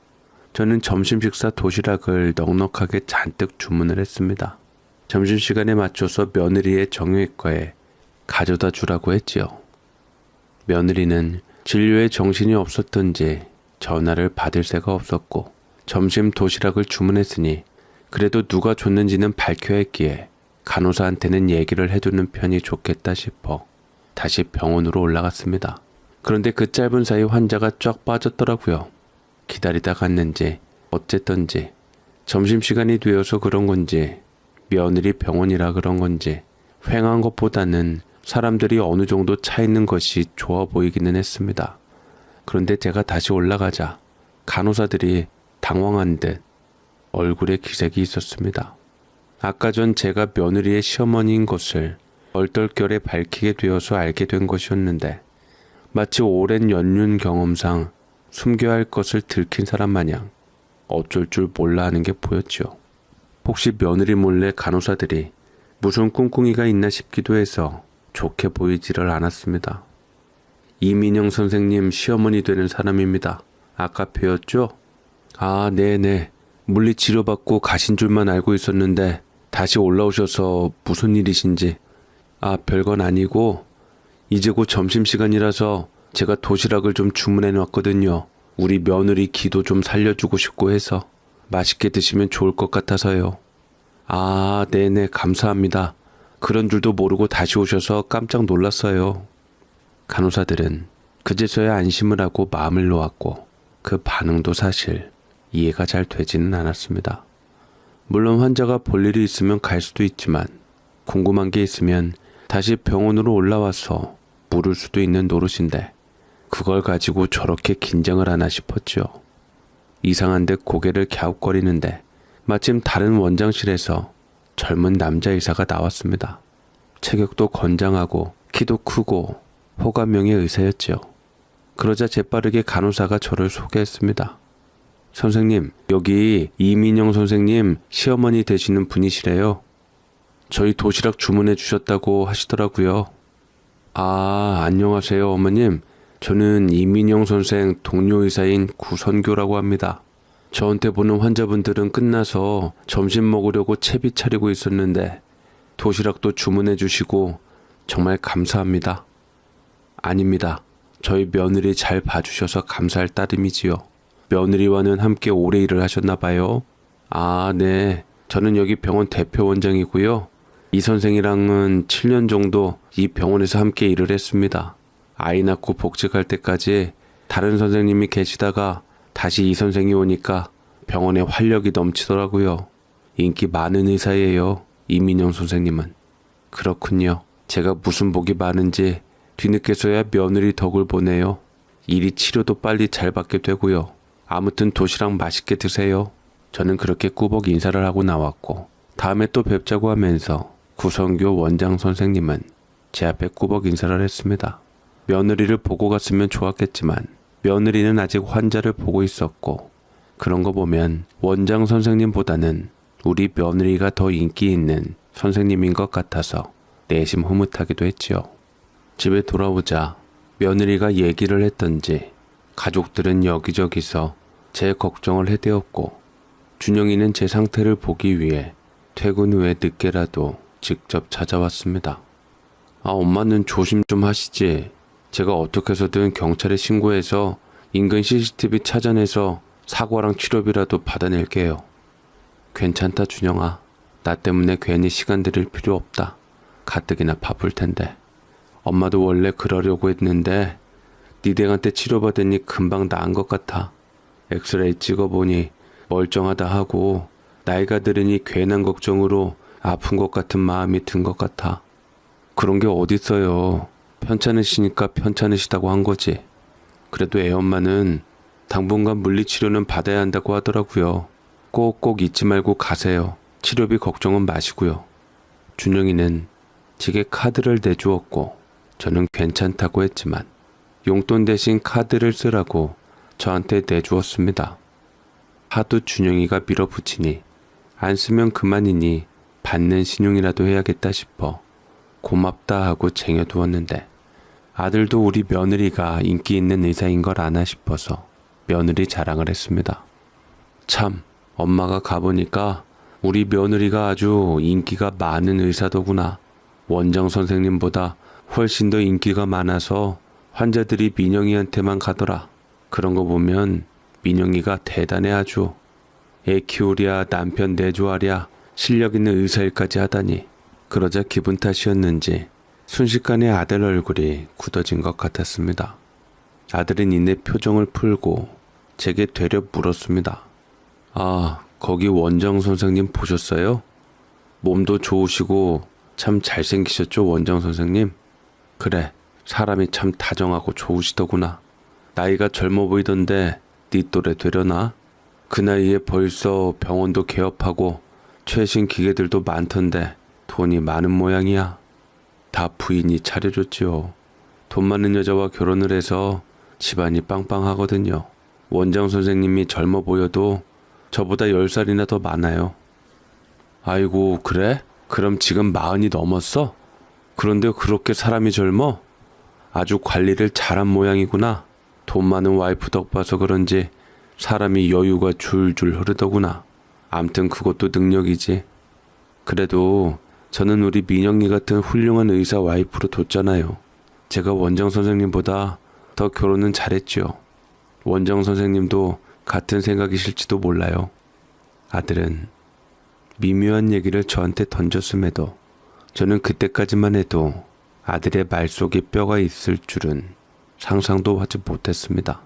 저는 점심 식사 도시락을 넉넉하게 잔뜩 주문을 했습니다. 점심시간에 맞춰서 며느리의 정형외과에 가져다 주라고 했지요. 며느리는 진료에 정신이 없었던지 전화를 받을 새가 없었고 점심 도시락을 주문했으니 그래도 누가 줬는지는 밝혀야 했기에 간호사한테는 얘기를 해두는 편이 좋겠다 싶어 다시 병원으로 올라갔습니다. 그런데 그 짧은 사이 환자가 쫙 빠졌더라고요. 기다리다 갔는지 어쨌던지 점심시간이 되어서 그런 건지 며느리 병원이라 그런 건지 휑한 것보다는 사람들이 어느 정도 차 있는 것이 좋아 보이기는 했습니다. 그런데 제가 다시 올라가자 간호사들이 당황한 듯 얼굴에 기색이 있었습니다. 아까 전 제가 며느리의 시어머니인 것을 얼떨결에 밝히게 되어서 알게 된 것이었는데 마치 오랜 연륜 경험상 숨겨야 할 것을 들킨 사람 마냥 어쩔 줄 몰라 하는 게 보였죠. 혹시 며느리 몰래 간호사들이 무슨 꿍꿍이가 있나 싶기도 해서 좋게 보이지를 않았습니다. 이민영 선생님 시어머니 되는 사람입니다. 아까 뵈었죠? 아, 네네. 물리치료받고 가신 줄만 알고 있었는데 다시 올라오셔서 무슨 일이신지. 아, 별건 아니고 이제 곧 점심시간이라서 제가 도시락을 좀 주문해 놨거든요. 우리 며느리 기도 좀 살려주고 싶고 해서 맛있게 드시면 좋을 것 같아서요. 아, 네네, 감사합니다. 그런 줄도 모르고 다시 오셔서 깜짝 놀랐어요. 간호사들은 그제서야 안심을 하고 마음을 놓았고 그 반응도 사실 이해가 잘 되지는 않았습니다. 물론 환자가 볼 일이 있으면 갈 수도 있지만 궁금한 게 있으면 다시 병원으로 올라와서 물을 수도 있는 노릇인데 그걸 가지고 저렇게 긴장을 하나 싶었죠. 이상한 듯 고개를 갸웃거리는데 마침 다른 원장실에서 젊은 남자 의사가 나왔습니다. 체격도 건장하고 키도 크고 호감형의 의사였죠. 그러자 재빠르게 간호사가 저를 소개했습니다. 선생님, 여기 이민영 선생님 시어머니 되시는 분이시래요. 저희 도시락 주문해 주셨다고 하시더라고요. 아, 안녕하세요 어머님. 저는 이민영 선생 동료 의사인 구선교라고 합니다. 저한테 보는 환자분들은 끝나서 점심 먹으려고 채비 차리고 있었는데 도시락도 주문해 주시고 정말 감사합니다. 아닙니다. 저희 며느리 잘 봐주셔서 감사할 따름이지요. 며느리와는 함께 오래 일을 하셨나 봐요. 아, 네. 저는 여기 병원 대표 원장이고요. 이 선생이랑은 7년 정도 이 병원에서 함께 일을 했습니다. 아이 낳고 복직할 때까지 다른 선생님이 계시다가 다시 이 선생이 오니까 병원에 활력이 넘치더라고요. 인기 많은 의사예요. 이민영 선생님은. 그렇군요. 제가 무슨 복이 많은지 뒤늦게서야 며느리 덕을 보네요. 일이 치료도 빨리 잘 받게 되고요. 아무튼 도시락 맛있게 드세요. 저는 그렇게 꾸벅 인사를 하고 나왔고 다음에 또 뵙자고 하면서 구성교 원장 선생님은 제 앞에 꾸벅 인사를 했습니다. 며느리를 보고 갔으면 좋았겠지만 며느리는 아직 환자를 보고 있었고 그런 거 보면 원장 선생님보다는 우리 며느리가 더 인기 있는 선생님인 것 같아서 내심 흐뭇하기도 했지요. 집에 돌아오자 며느리가 얘기를 했던지 가족들은 여기저기서 제 걱정을 해대었고 준영이는 제 상태를 보기 위해 퇴근 후에 늦게라도 직접 찾아왔습니다. 아, 엄마는 조심 좀 하시지. 제가 어떻게 해서든 경찰에 신고해서 인근 CCTV 찾아내서 사과랑 치료비라도 받아낼게요. 괜찮다 준영아. 나 때문에 괜히 시간 들일 필요 없다. 가뜩이나 바쁠 텐데. 엄마도 원래 그러려고 했는데 네 댁한테 치료받으니 금방 나은 것 같아. 엑스레이 찍어보니 멀쩡하다 하고 나이가 들으니 괜한 걱정으로 아픈 것 같은 마음이 든 것 같아. 그런 게 어딨어요. 편찮으시니까 편찮으시다고 한 거지. 그래도 애엄마는 당분간 물리치료는 받아야 한다고 하더라고요. 꼭꼭 잊지 말고 가세요. 치료비 걱정은 마시고요. 준영이는 제게 카드를 내주었고 저는 괜찮다고 했지만 용돈 대신 카드를 쓰라고 저한테 내주었습니다. 하도 준영이가 밀어붙이니 안 쓰면 그만이니 받는 신용이라도 해야겠다 싶어 고맙다 하고 쟁여두었는데 아들도 우리 며느리가 인기 있는 의사인 걸 아나 싶어서 며느리 자랑을 했습니다. 참, 엄마가 가보니까 우리 며느리가 아주 인기가 많은 의사더구나. 원장 선생님보다 훨씬 더 인기가 많아서 환자들이 민영이한테만 가더라. 그런 거 보면 민영이가 대단해 아주. 애 키우랴 남편 내조하랴 실력 있는 의사일까지 하다니. 그러자 기분 탓이었는지 순식간에 아들 얼굴이 굳어진 것 같았습니다. 아들은 이내 표정을 풀고 제게 되려 물었습니다. 아, 거기 원장 선생님 보셨어요? 몸도 좋으시고 참 잘생기셨죠, 원장 선생님? 그래, 사람이 참 다정하고 좋으시더구나. 나이가 젊어 보이던데 네 또래 되려나? 그 나이에 벌써 병원도 개업하고 최신 기계들도 많던데 돈이 많은 모양이야. 다 부인이 차려줬지요. 돈 많은 여자와 결혼을 해서 집안이 빵빵하거든요. 원장 선생님이 젊어 보여도 저보다 10살이나 더 많아요. 아이고, 그래? 그럼 지금 40이 넘었어? 그런데 그렇게 사람이 젊어? 아주 관리를 잘한 모양이구나. 돈 많은 와이프 덕 봐서 그런지 사람이 여유가 줄줄 흐르더구나. 암튼 그것도 능력이지. 그래도 저는 우리 민영이 같은 훌륭한 의사 와이프로 뒀잖아요. 제가 원장 선생님보다 더 결혼은 잘했죠. 원장 선생님도 같은 생각이실지도 몰라요. 아들은 미묘한 얘기를 저한테 던졌음에도 저는 그때까지만 해도 아들의 말 속에 뼈가 있을 줄은 상상도 하지 못했습니다.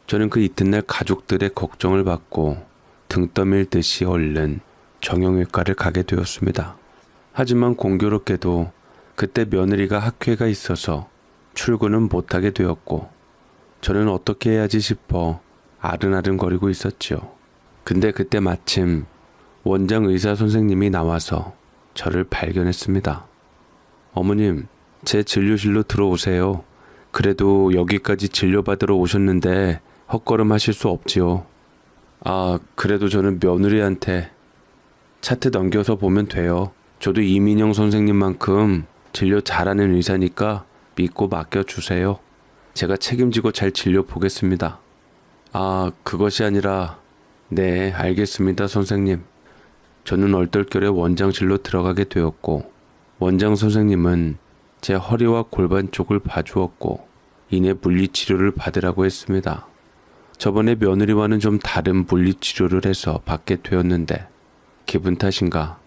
저는 그 이튿날 가족들의 걱정을 받고 등 떠밀듯이 얼른 정형외과를 가게 되었습니다. 하지만 공교롭게도 그때 며느리가 학회가 있어서 출근은 못하게 되었고 저는 어떻게 해야지 싶어 아른아른거리고 있었지요. 근데 그때 마침 원장 의사 선생님이 나와서 저를 발견했습니다. 어머님, 제 진료실로 들어오세요. 그래도 여기까지 진료받으러 오셨는데 헛걸음 하실 수 없지요. 아, 그래도 저는 며느리한테 차트 넘겨서 보면 돼요. 저도 이민영 선생님만큼 진료 잘하는 의사니까 믿고 맡겨주세요. 제가 책임지고 잘 진료 보겠습니다. 아, 그것이 아니라... 네, 알겠습니다, 선생님. 저는 얼떨결에 원장실로 들어가게 되었고 원장 선생님은 제 허리와 골반 쪽을 봐주었고 이내 물리치료를 받으라고 했습니다. 저번에 며느리와는 좀 다른 물리치료를 해서 받게 되었는데 기분 탓인가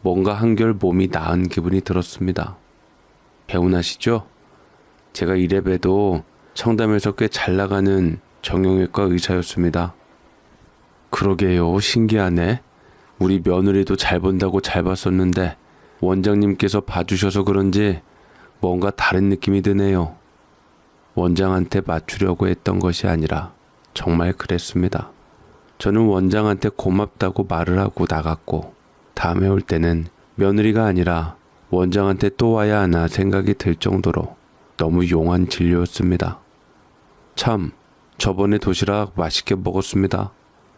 뭔가 한결 몸이 나은 기분이 들었습니다. 개운하시죠? 제가 이래봬도 청담에서 꽤 잘 나가는 정형외과 의사였습니다. 그러게요. 신기하네. 우리 며느리도 잘 본다고 잘 봤었는데 원장님께서 봐주셔서 그런지 뭔가 다른 느낌이 드네요. 원장한테 맞추려고 했던 것이 아니라 정말 그랬습니다. 저는 원장한테 고맙다고 말을 하고 나갔고 다음에 올 때는 며느리가 아니라 원장한테 또 와야 하나 생각이 들 정도로 너무 용한 진료였습니다. 참, 저번에 도시락 맛있게 먹었습니다.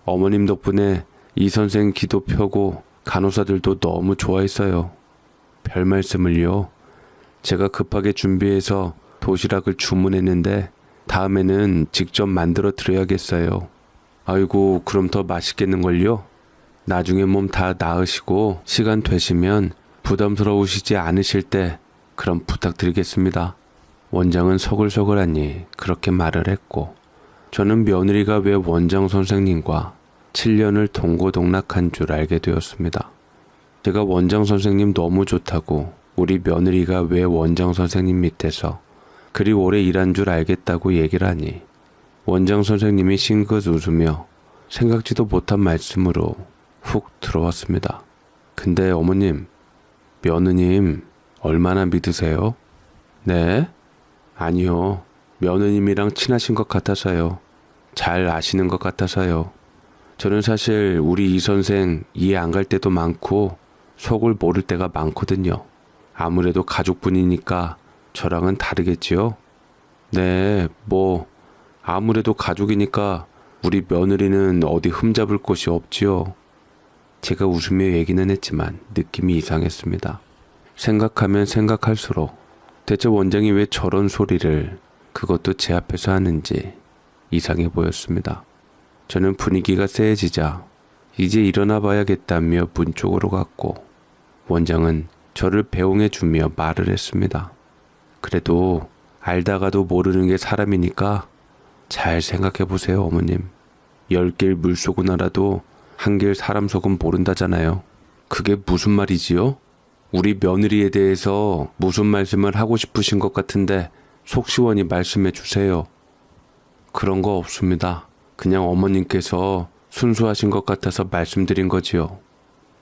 어머님 덕분에 이 선생 기도 펴고 간호사들도 너무 좋아했어요. 별 말씀을요. 제가 급하게 준비해서 도시락을 주문했는데 다음에는 직접 만들어 드려야겠어요. 아이고, 그럼 더 맛있겠는걸요? 나중에 몸 다 나으시고 시간 되시면 부담스러우시지 않으실 때 그럼 부탁드리겠습니다. 원장은 서글서글하니 그렇게 말을 했고 저는 며느리가 왜 원장 선생님과 7년을 동고동락한 줄 알게 되었습니다. 제가 원장 선생님 너무 좋다고 우리 며느리가 왜 원장 선생님 밑에서 그리 오래 일한 줄 알겠다고 얘기를 하니 원장 선생님이 싱긋 웃으며 생각지도 못한 말씀으로 훅 들어왔습니다. 근데 어머님, 며느님 얼마나 믿으세요? 네? 아니요. 며느님이랑 친하신 것 같아서요. 잘 아시는 것 같아서요. 저는 사실 우리 이 선생 이해 안 갈 때도 많고 속을 모를 때가 많거든요. 아무래도 가족분이니까 저랑은 다르겠지요? 네, 아무래도 가족이니까 우리 며느리는 어디 흠잡을 곳이 없지요. 제가 웃으며 얘기는 했지만 느낌이 이상했습니다. 생각하면 생각할수록 대체 원장이 왜 저런 소리를 그것도 제 앞에서 하는지 이상해 보였습니다. 저는 분위기가 쎄해지자 이제 일어나 봐야겠다며 문 쪽으로 갔고 원장은 저를 배웅해 주며 말을 했습니다. 그래도 알다가도 모르는 게 사람이니까 잘 생각해 보세요, 어머님. 10길 물속은 알아도 1길 사람 속은 모른다잖아요. 그게 무슨 말이지요? 우리 며느리에 대해서 무슨 말씀을 하고 싶으신 것 같은데 속 시원히 말씀해 주세요. 그런 거 없습니다. 그냥 어머님께서 순수하신 것 같아서 말씀드린 거지요.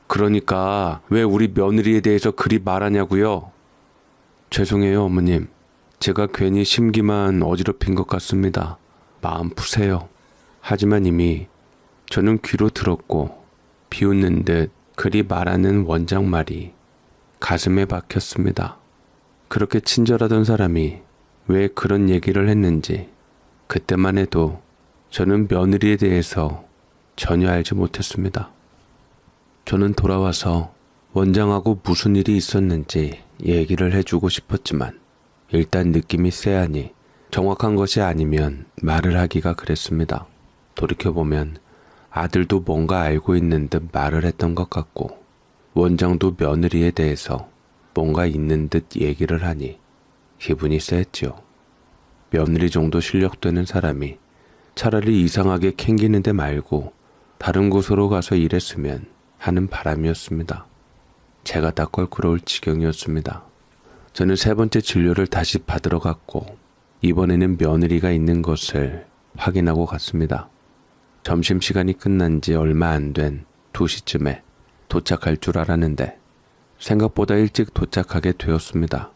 그러니까 왜 우리 며느리에 대해서 그리 말하냐고요? 죄송해요, 어머님. 제가 괜히 심기만 어지럽힌 것 같습니다. 마음 푸세요. 하지만 이미 저는 귀로 들었고 비웃는 듯 그리 말하는 원장 말이 가슴에 박혔습니다. 그렇게 친절하던 사람이 왜 그런 얘기를 했는지 그때만 해도 저는 며느리에 대해서 전혀 알지 못했습니다. 저는 돌아와서 원장하고 무슨 일이 있었는지 얘기를 해주고 싶었지만 일단 느낌이 쎄하니 정확한 것이 아니면 말을 하기가 그랬습니다. 돌이켜보면 아들도 뭔가 알고 있는 듯 말을 했던 것 같고 원장도 며느리에 대해서 뭔가 있는 듯 얘기를 하니 기분이 쎄했지요. 며느리 정도 실력되는 사람이 차라리 이상하게 캥기는 데 말고 다른 곳으로 가서 일했으면 하는 바람이었습니다. 제가 다 껄끄러울 지경이었습니다. 저는 3번째 진료를 다시 받으러 갔고 이번에는 며느리가 있는 것을 확인하고 갔습니다. 점심시간이 끝난 지 얼마 안 된 2시쯤에 도착할 줄 알았는데 생각보다 일찍 도착하게 되었습니다.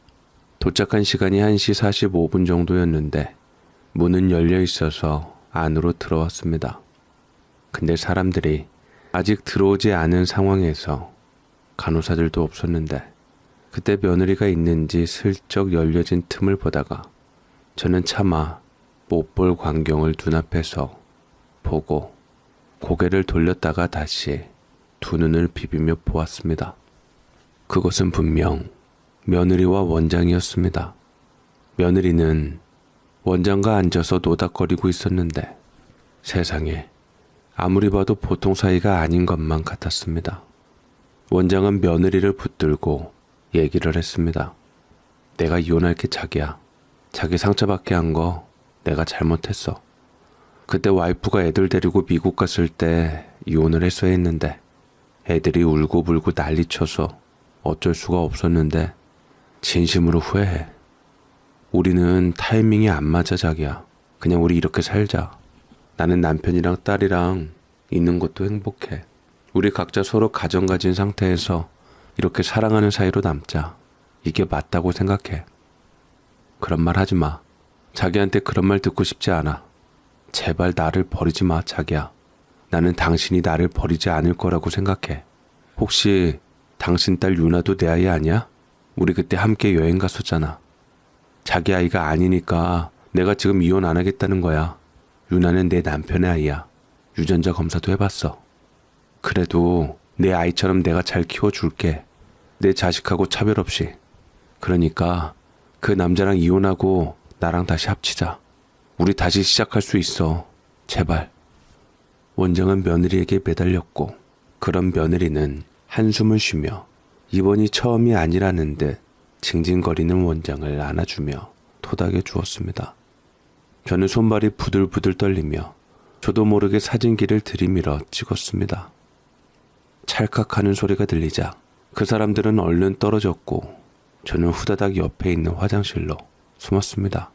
도착한 시간이 1시 45분 정도였는데 문은 열려 있어서 안으로 들어왔습니다. 근데 사람들이 아직 들어오지 않은 상황에서 간호사들도 없었는데 그때 며느리가 있는지 슬쩍 열려진 틈을 보다가 저는 차마 못 볼 광경을 눈앞에서 보고 고개를 돌렸다가 다시 두 눈을 비비며 보았습니다. 그것은 분명 며느리와 원장이었습니다. 며느리는 원장과 앉아서 노닥거리고 있었는데 세상에 아무리 봐도 보통 사이가 아닌 것만 같았습니다. 원장은 며느리를 붙들고 얘기를 했습니다. 내가 이혼할게 자기야. 자기 상처받게 한 거 내가 잘못했어. 그때 와이프가 애들 데리고 미국 갔을 때 이혼을 했어야 했는데 애들이 울고불고 난리쳐서 어쩔 수가 없었는데 진심으로 후회해. 우리는 타이밍이 안 맞아 자기야. 그냥 우리 이렇게 살자. 나는 남편이랑 딸이랑 있는 것도 행복해. 우리 각자 서로 가정 가진 상태에서 이렇게 사랑하는 사이로 남자. 이게 맞다고 생각해. 그런 말 하지 마. 자기한테 그런 말 듣고 싶지 않아. 제발 나를 버리지 마, 자기야. 나는 당신이 나를 버리지 않을 거라고 생각해. 혹시 당신 딸 유나도 내 아이 아니야? 우리 그때 함께 여행 갔었잖아. 자기 아이가 아니니까 내가 지금 이혼 안 하겠다는 거야. 유나는 내 남편의 아이야. 유전자 검사도 해봤어. 그래도 내 아이처럼 내가 잘 키워줄게. 내 자식하고 차별 없이. 그러니까 그 남자랑 이혼하고 나랑 다시 합치자. 우리 다시 시작할 수 있어. 제발. 원장은 며느리에게 매달렸고 그런 며느리는 한숨을 쉬며 이번이 처음이 아니라는 듯 징징거리는 원장을 안아주며 토닥여 주었습니다. 저는 손발이 부들부들 떨리며 저도 모르게 사진기를 들이밀어 찍었습니다. 찰칵하는 소리가 들리자 그 사람들은 얼른 떨어졌고 저는 후다닥 옆에 있는 화장실로 숨었습니다.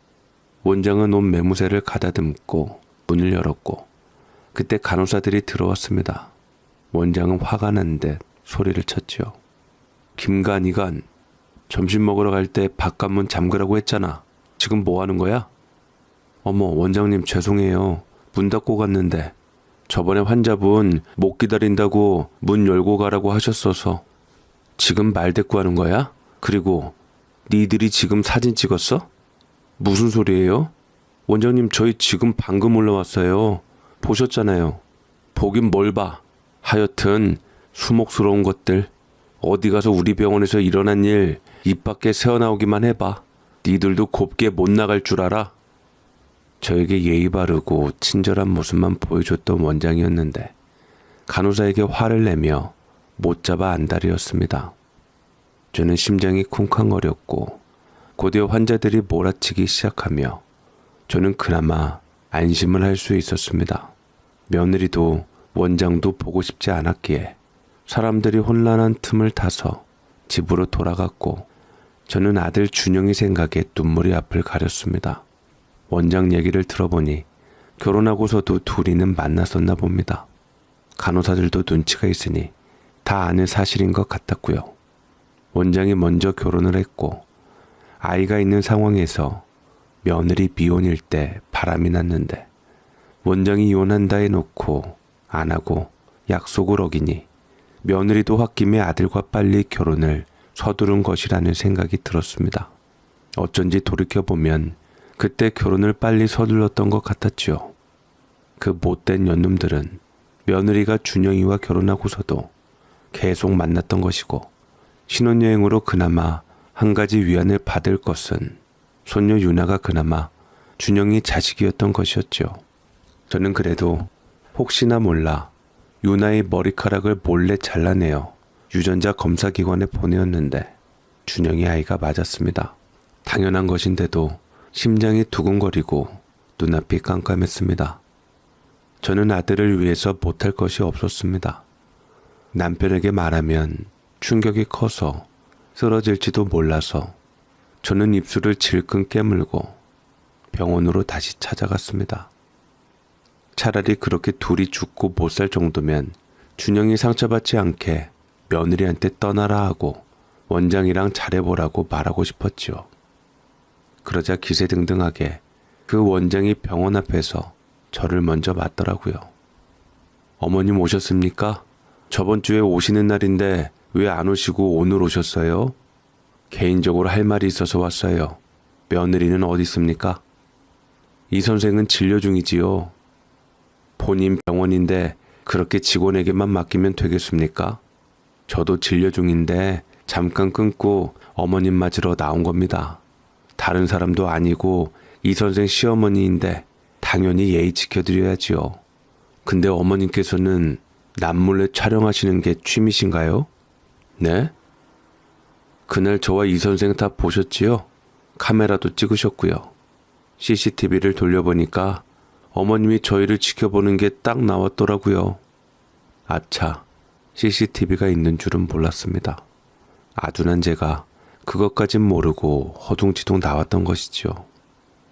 원장은 온 매무새를 가다듬고 문을 열었고 그때 간호사들이 들어왔습니다. 원장은 화가 난 듯 소리를 쳤지요. 김간이간, 점심 먹으러 갈 때 바깥문 잠그라고 했잖아. 지금 뭐 하는 거야? 어머, 원장님 죄송해요. 문 닫고 갔는데 저번에 환자분 못 기다린다고 문 열고 가라고 하셨어서. 지금 말대꾸하는 거야? 그리고 니들이 지금 사진 찍었어? 무슨 소리예요? 원장님 저희 지금 방금 올라왔어요. 보셨잖아요. 보긴 뭘 봐. 하여튼 수목스러운 것들. 어디 가서 우리 병원에서 일어난 일 입 밖에 새어나오기만 해봐. 니들도 곱게 못 나갈 줄 알아? 저에게 예의 바르고 친절한 모습만 보여줬던 원장이었는데 간호사에게 화를 내며 못 잡아 안달이었습니다. 저는 심장이 쿵쾅거렸고 곧이어 환자들이 몰아치기 시작하며 저는 그나마 안심을 할 수 있었습니다. 며느리도 원장도 보고 싶지 않았기에 사람들이 혼란한 틈을 타서 집으로 돌아갔고 저는 아들 준영이 생각에 눈물이 앞을 가렸습니다. 원장 얘기를 들어보니 결혼하고서도 둘이는 만났었나 봅니다. 간호사들도 눈치가 있으니 다 아는 사실인 것 같았고요. 원장이 먼저 결혼을 했고 아이가 있는 상황에서 며느리 미혼일 때 바람이 났는데 원장이 이혼한다 해놓고 안 하고 약속을 어기니 며느리도 홧김에 아들과 빨리 결혼을 서두른 것이라는 생각이 들었습니다. 어쩐지 돌이켜보면 그때 결혼을 빨리 서둘렀던 것 같았지요. 그 못된 년놈들은 며느리가 준영이와 결혼하고서도 계속 만났던 것이고 신혼여행으로 그나마 한 가지 위안을 받을 것은 손녀 유나가 그나마 준영이 자식이었던 것이었죠. 저는 그래도 혹시나 몰라 유나의 머리카락을 몰래 잘라내어 유전자 검사기관에 보내었는데 준영이 아이가 맞았습니다. 당연한 것인데도 심장이 두근거리고 눈앞이 깜깜했습니다. 저는 아들을 위해서 못할 것이 없었습니다. 남편에게 말하면 충격이 커서 쓰러질지도 몰라서 저는 입술을 질끈 깨물고 병원으로 다시 찾아갔습니다. 차라리 그렇게 둘이 죽고 못 살 정도면 준영이 상처받지 않게 며느리한테 떠나라 하고 원장이랑 잘해보라고 말하고 싶었지요. 그러자 기세등등하게 그 원장이 병원 앞에서 저를 먼저 맞더라고요. 어머님 오셨습니까? 저번 주에 오시는 날인데 왜 안 오시고 오늘 오셨어요? 개인적으로 할 말이 있어서 왔어요. 며느리는 어디 있습니까? 이 선생은 진료 중이지요. 본인 병원인데 그렇게 직원에게만 맡기면 되겠습니까? 저도 진료 중인데 잠깐 끊고 어머님 맞으러 나온 겁니다. 다른 사람도 아니고 이 선생 시어머니인데 당연히 예의 지켜드려야지요. 근데 어머님께서는 남몰래 촬영하시는 게 취미신가요? 네? 그날 저와 이 선생 다 보셨지요? 카메라도 찍으셨고요. CCTV를 돌려보니까 어머님이 저희를 지켜보는 게 딱 나왔더라고요. 아차, CCTV가 있는 줄은 몰랐습니다. 아둔한 제가 그것까진 모르고 허둥지둥 나왔던 것이지요.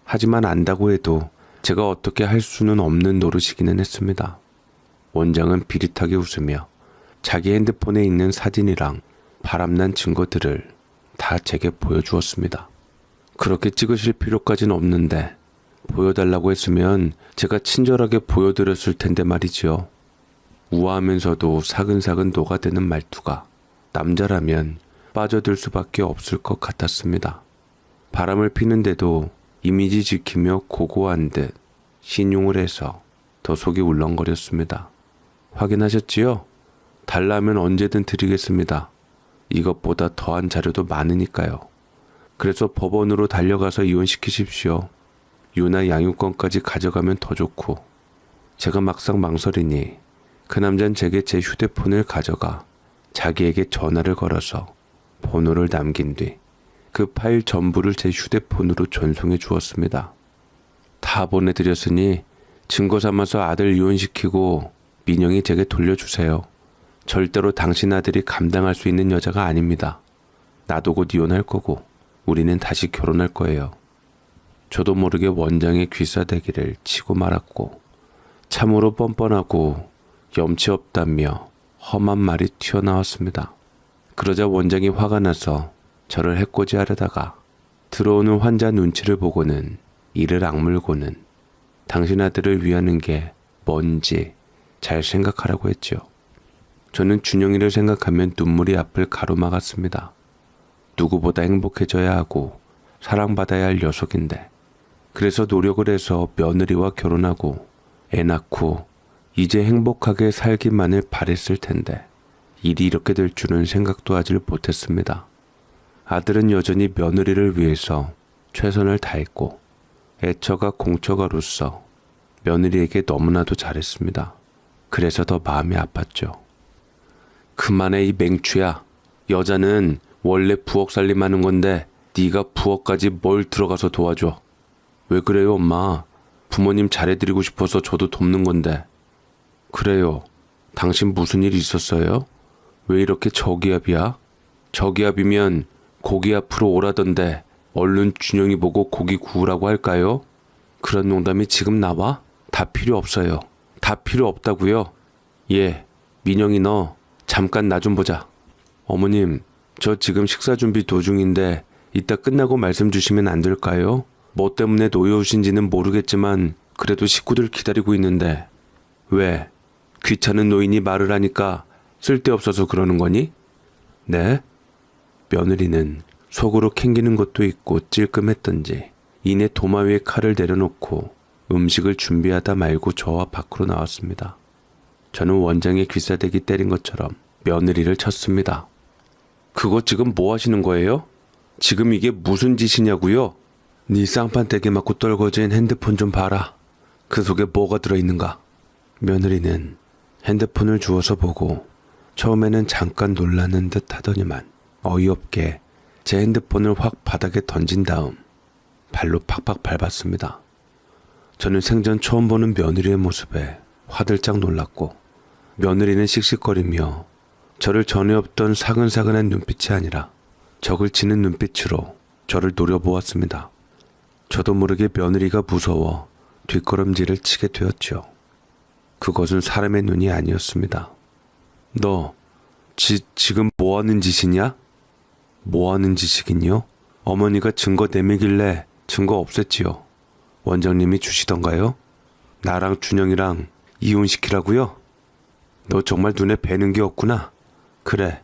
하지만 안다고 해도 제가 어떻게 할 수는 없는 노릇이기는 했습니다. 원장은 비릿하게 웃으며 자기 핸드폰에 있는 사진이랑 바람난 증거들을 다 제게 보여주었습니다. 그렇게 찍으실 필요까진 없는데 보여달라고 했으면 제가 친절하게 보여드렸을 텐데 말이지요. 우아하면서도 사근사근 녹아드는 말투가 남자라면 빠져들 수밖에 없을 것 같았습니다. 바람을 피는데도 이미지 지키며 고고한 듯 신용을 해서 더 속이 울렁거렸습니다. 확인하셨지요? 달라면 언제든 드리겠습니다. 이것보다 더한 자료도 많으니까요. 그래서 법원으로 달려가서 이혼시키십시오. 유나 양육권까지 가져가면 더 좋고. 제가 막상 망설이니 그 남자는 제게 제 휴대폰을 가져가 자기에게 전화를 걸어서 번호를 남긴 뒤 그 파일 전부를 제 휴대폰으로 전송해 주었습니다. 다 보내드렸으니 증거 삼아서 아들 이혼시키고 민영이 제게 돌려주세요. 절대로 당신 아들이 감당할 수 있는 여자가 아닙니다. 나도 곧 이혼할 거고 우리는 다시 결혼할 거예요. 저도 모르게 원장의 귀싸대기를 치고 말았고 참으로 뻔뻔하고 염치 없다며 험한 말이 튀어나왔습니다. 그러자 원장이 화가 나서 저를 해코지하려다가 들어오는 환자 눈치를 보고는 이를 악물고는 당신 아들을 위하는 게 뭔지 잘 생각하라고 했죠. 저는 준영이를 생각하면 눈물이 앞을 가로막았습니다. 누구보다 행복해져야 하고 사랑받아야 할 녀석인데 그래서 노력을 해서 며느리와 결혼하고 애 낳고 이제 행복하게 살기만을 바랬을 텐데 일이 이렇게 될 줄은 생각도 하질 못했습니다. 아들은 여전히 며느리를 위해서 최선을 다했고 애처가 공처가로서 며느리에게 너무나도 잘했습니다. 그래서 더 마음이 아팠죠. 그만해 이 맹추야. 여자는 원래 부엌 살림하는 건데 네가 부엌까지 뭘 들어가서 도와줘. 왜 그래요 엄마? 부모님 잘해드리고 싶어서 저도 돕는 건데. 그래요. 당신 무슨 일 있었어요? 왜 이렇게 저기압이야? 저기압이면 고기 앞으로 오라던데 얼른 준영이 보고 고기 구우라고 할까요? 그런 농담이 지금 나와? 다 필요 없어요. 다 필요 없다고요? 예, 민영이 너 잠깐 나 좀 보자. 어머님, 저 지금 식사 준비 도중인데 이따 끝나고 말씀 주시면 안 될까요? 뭐 때문에 놓여오신지는 모르겠지만 그래도 식구들 기다리고 있는데. 왜? 귀찮은 노인이 말을 하니까 쓸데없어서 그러는 거니? 네? 며느리는 속으로 캥기는 것도 있고 찔끔했던지 이내 도마 위에 칼을 내려놓고 음식을 준비하다 말고 저와 밖으로 나왔습니다. 저는 원장의 귀싸대기 때린 것처럼 며느리를 쳤습니다. 그거 지금 뭐 하시는 거예요? 지금 이게 무슨 짓이냐고요? 네 쌍판대기 맞고 떨궈진 핸드폰 좀 봐라. 그 속에 뭐가 들어있는가? 며느리는 핸드폰을 주워서 보고 처음에는 잠깐 놀라는 듯 하더니만 어이없게 제 핸드폰을 확 바닥에 던진 다음 발로 팍팍 밟았습니다. 저는 생전 처음 보는 며느리의 모습에 화들짝 놀랐고 며느리는 씩씩거리며 저를 전에 없던 사근사근한 눈빛이 아니라 적을 치는 눈빛으로 저를 노려보았습니다. 저도 모르게 며느리가 무서워 뒷걸음질을 치게 되었죠. 그것은 사람의 눈이 아니었습니다. 너 지금 뭐하는 짓이냐? 뭐하는 짓이긴요? 어머니가 증거 내밀길래 증거 없앴지요. 원장님이 주시던가요? 나랑 준영이랑 이혼시키라고요? 너 정말 눈에 뵈는 게 없구나. 그래,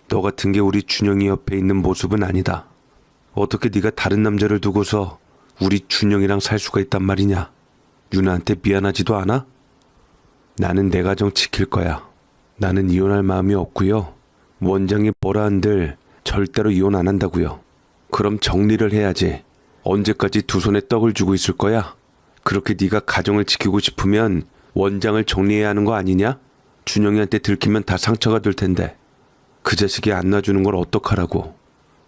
너 같은 게 우리 준영이 옆에 있는 모습은 아니다. 어떻게 네가 다른 남자를 두고서 우리 준영이랑 살 수가 있단 말이냐? 유나한테 미안하지도 않아? 나는 내 가정 지킬 거야. 나는 이혼할 마음이 없고요. 원장이 뭐라 한들 절대로 이혼 안 한다고요. 그럼 정리를 해야지. 언제까지 두 손에 떡을 쥐고 있을 거야? 그렇게 네가 가정을 지키고 싶으면 원장을 정리해야 하는 거 아니냐? 준영이한테 들키면 다 상처가 될 텐데. 그 자식이 안 놔주는 걸 어떡하라고.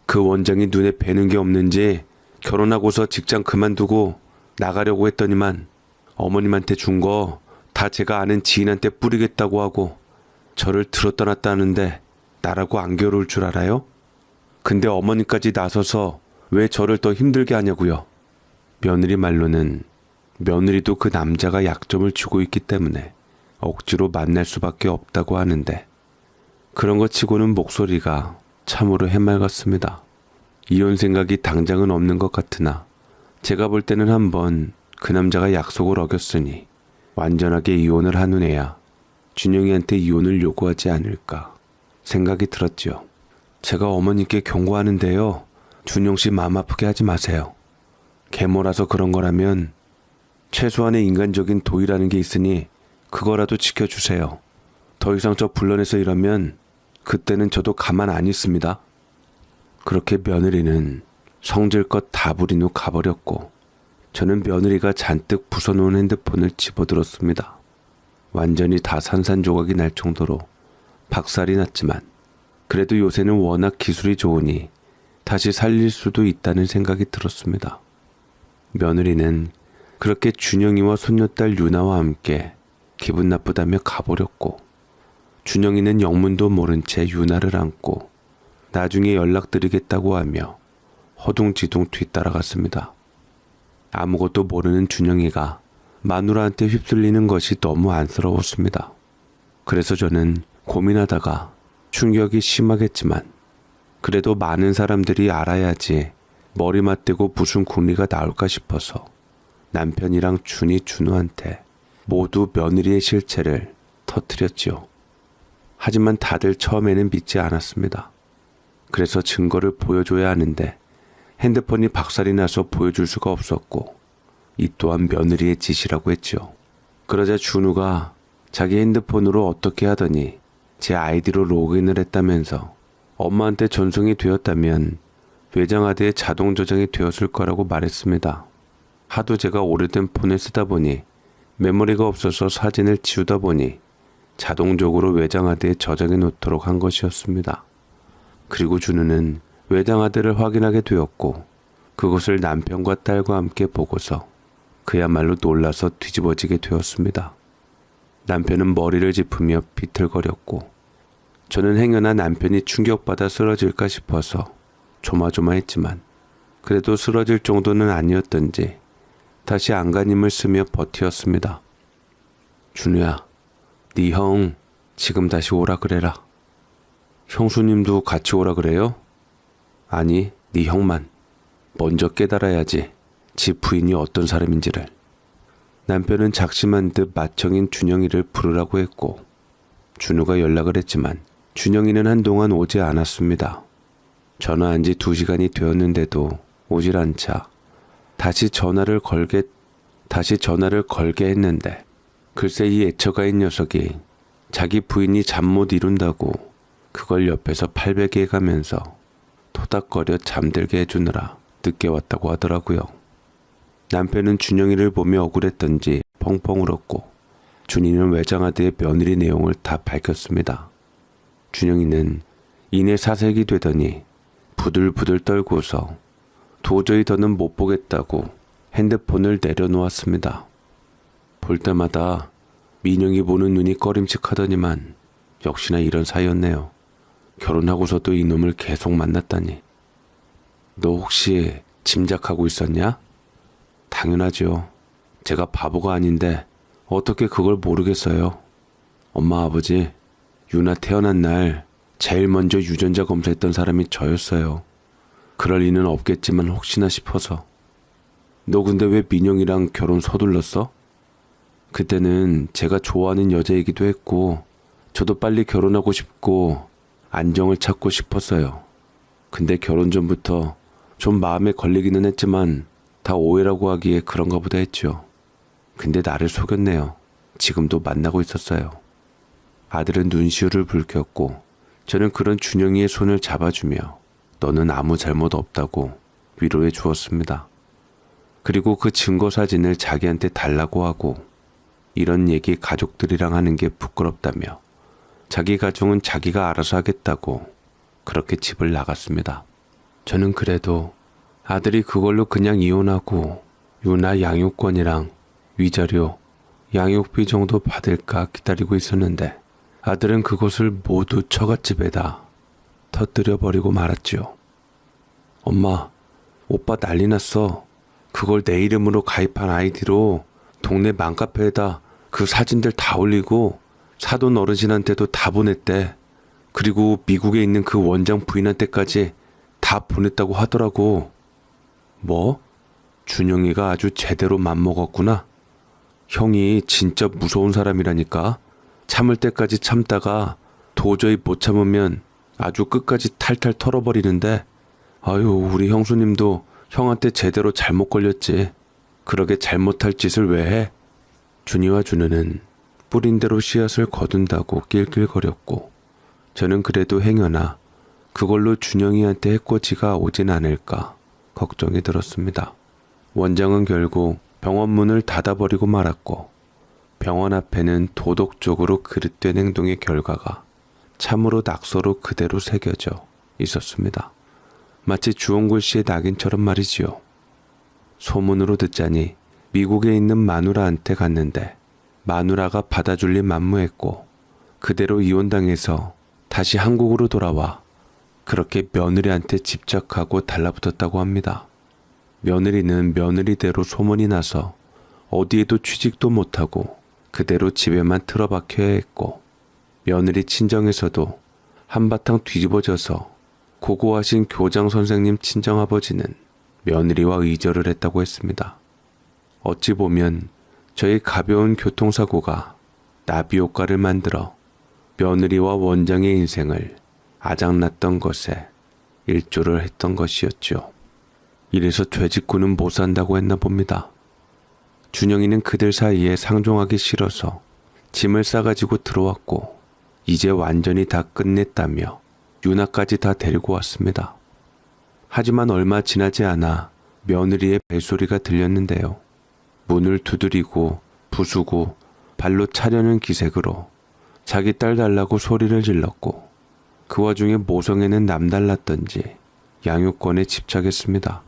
그 원장이 눈에 뵈는 게 없는지 결혼하고서 직장 그만두고 나가려고 했더니만 어머님한테 준 거 다 제가 아는 지인한테 뿌리겠다고 하고 저를 들었다 놨다 하는데 나라고 안 괴로울 줄 알아요? 근데 어머니까지 나서서 왜 저를 더 힘들게 하냐고요. 며느리 말로는 며느리도 그 남자가 약점을 주고 있기 때문에 억지로 만날 수밖에 없다고 하는데 그런 것 치고는 목소리가 참으로 해맑았습니다. 이혼 생각이 당장은 없는 것 같으나 제가 볼 때는 한번 그 남자가 약속을 어겼으니 완전하게 이혼을 한 후에야 준영이한테 이혼을 요구하지 않을까 생각이 들었지요. 제가 어머니께 경고하는데요. 준영 씨 마음 아프게 하지 마세요. 계모라서 그런 거라면 최소한의 인간적인 도의라는 게 있으니 그거라도 지켜주세요. 더 이상 저 불러내서 이러면 그때는 저도 가만 안 있습니다. 그렇게 며느리는 성질껏 다 부린 후 가버렸고 저는 며느리가 잔뜩 부숴놓은 핸드폰을 집어들었습니다. 완전히 다 산산조각이 날 정도로 박살이 났지만 그래도 요새는 워낙 기술이 좋으니 다시 살릴 수도 있다는 생각이 들었습니다. 며느리는 그렇게 준영이와 손녀딸 유나와 함께 기분 나쁘다며 가버렸고 준영이는 영문도 모른 채 유나를 안고 나중에 연락드리겠다고 하며 허둥지둥 뒤따라갔습니다. 아무것도 모르는 준영이가 마누라한테 휩쓸리는 것이 너무 안쓰러웠습니다. 그래서 저는 고민하다가 충격이 심하겠지만 그래도 많은 사람들이 알아야지 머리 맞대고 무슨 궁리가 나올까 싶어서 남편이랑 준이 준우한테 모두 며느리의 실체를 터뜨렸지요. 하지만 다들 처음에는 믿지 않았습니다. 그래서 증거를 보여줘야 하는데 핸드폰이 박살이 나서 보여줄 수가 없었고 이 또한 며느리의 짓이라고 했죠. 그러자 준우가 자기 핸드폰으로 어떻게 하더니 제 아이디로 로그인을 했다면서 엄마한테 전송이 되었다면 외장하드에 자동 저장이 되었을 거라고 말했습니다. 하도 제가 오래된 폰을 쓰다 보니 메모리가 없어서 사진을 지우다 보니 자동적으로 외장하드에 저장해 놓도록 한 것이었습니다. 그리고 준우는 외장하드를 확인하게 되었고 그것을 남편과 딸과 함께 보고서 그야말로 놀라서 뒤집어지게 되었습니다. 남편은 머리를 짚으며 비틀거렸고 저는 행여나 남편이 충격받아 쓰러질까 싶어서 조마조마했지만 그래도 쓰러질 정도는 아니었던지 다시 안간힘을 쓰며 버티었습니다. 준우야, 네 형 지금 다시 오라 그래라. 형수님도 같이 오라 그래요? 아니, 네 형만. 먼저 깨달아야지 지 부인이 어떤 사람인지를. 남편은 작심한 듯 맏형인 준영이를 부르라고 했고 준우가 연락을 했지만 준영이는 한동안 오지 않았습니다. 전화한 지 2시간이 되었는데도 오질 않자 다시 전화를 걸게 했는데 글쎄 이 애처가인 녀석이 자기 부인이 잠 못 이룬다고 그걸 옆에서 팔베개 가면서 토닥거려 잠들게 해주느라 늦게 왔다고 하더라고요. 남편은 준영이를 보며 억울했던지 펑펑 울었고 준이는 외장하드의 며느리 내용을 다 밝혔습니다. 준영이는 이내 사색이 되더니 부들부들 떨고서 도저히 더는 못 보겠다고 핸드폰을 내려놓았습니다. 볼 때마다 민영이 보는 눈이 꺼림칙하더니만 역시나 이런 사이였네요. 결혼하고서도 이놈을 계속 만났다니. 너 혹시 짐작하고 있었냐? 당연하죠. 제가 바보가 아닌데 어떻게 그걸 모르겠어요. 엄마 아버지 유나 태어난 날 제일 먼저 유전자 검사했던 사람이 저였어요. 그럴 리는 없겠지만 혹시나 싶어서. 너 근데 왜 민영이랑 결혼 서둘렀어? 그때는 제가 좋아하는 여자이기도 했고 저도 빨리 결혼하고 싶고 안정을 찾고 싶었어요. 근데 결혼 전부터 좀 마음에 걸리기는 했지만 다 오해라고 하기에 그런가 보다 했죠. 근데 나를 속였네요. 지금도 만나고 있었어요. 아들은 눈시울을 붉혔고 저는 그런 준영이의 손을 잡아주며 너는 아무 잘못 없다고 위로해 주었습니다. 그리고 그 증거 사진을 자기한테 달라고 하고 이런 얘기 가족들이랑 하는 게 부끄럽다며 자기 가정은 자기가 알아서 하겠다고 그렇게 집을 나갔습니다. 저는 그래도 아들이 그걸로 그냥 이혼하고 유나 양육권이랑 위자료, 양육비 정도 받을까 기다리고 있었는데 아들은 그것을 모두 처갓집에다 터뜨려버리고 말았지요. 엄마, 오빠 난리 났어. 그걸 내 이름으로 가입한 아이디로 동네 맘카페에다 그 사진들 다 올리고 사돈 어르신한테도 다 보냈대. 그리고 미국에 있는 그 원장 부인한테까지 다 보냈다고 하더라고. 뭐? 준영이가 아주 제대로 맘먹었구나. 형이 진짜 무서운 사람이라니까. 참을 때까지 참다가 도저히 못 참으면 아주 끝까지 탈탈 털어버리는데, 아유, 우리 형수님도 형한테 제대로 잘못 걸렸지. 그러게 잘못할 짓을 왜 해? 준이와 준우는 뿌린 대로 씨앗을 거둔다고 낄낄거렸고, 저는 그래도 행여나 그걸로 준영이한테 해코지가 오진 않을까 걱정이 들었습니다. 원장은 결국 병원 문을 닫아버리고 말았고, 병원 앞에는 도덕적으로 그릇된 행동의 결과가 참으로 낙서로 그대로 새겨져 있었습니다. 마치 주홍글 씨의 낙인처럼 말이지요. 소문으로 듣자니 미국에 있는 마누라한테 갔는데 마누라가 받아줄 일 만무했고 그대로 이혼당해서 다시 한국으로 돌아와 그렇게 며느리한테 집착하고 달라붙었다고 합니다. 며느리는 며느리대로 소문이 나서 어디에도 취직도 못하고 그대로 집에만 틀어박혀야 했고, 며느리 친정에서도 한바탕 뒤집어져서 고고하신 교장 선생님 친정아버지는 며느리와 의절을 했다고 했습니다. 어찌 보면 저희 가벼운 교통사고가 나비효과를 만들어 며느리와 원장의 인생을 아작났던 것에 일조를 했던 것이었죠. 이래서 돼지꾼은 못 산다고 했나 봅니다. 준영이는 그들 사이에 상종하기 싫어서 짐을 싸가지고 들어왔고 이제 완전히 다 끝냈다며 유나까지 다 데리고 왔습니다. 하지만 얼마 지나지 않아 며느리의 벨소리가 들렸는데요. 문을 두드리고 부수고 발로 차려는 기색으로 자기 딸 달라고 소리를 질렀고 그 와중에 모성애는 남달랐던지 양육권에 집착했습니다.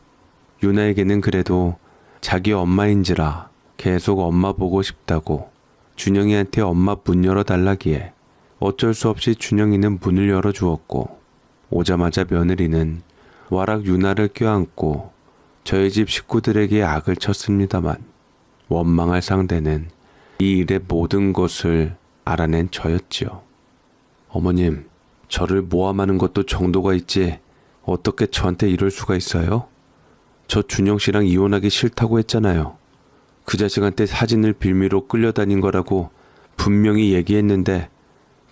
유나에게는 그래도 자기 엄마인지라 계속 엄마 보고 싶다고 준영이한테 엄마 문 열어달라기에 어쩔 수 없이 준영이는 문을 열어주었고 오자마자 며느리는 와락 유나를 껴안고 저희 집 식구들에게 악을 쳤습니다만 원망할 상대는 이 일의 모든 것을 알아낸 저였지요. 어머님, 저를 모함하는 것도 정도가 있지 어떻게 저한테 이럴 수가 있어요? 저 준영 씨랑 이혼하기 싫다고 했잖아요. 그 자식한테 사진을 빌미로 끌려다닌 거라고 분명히 얘기했는데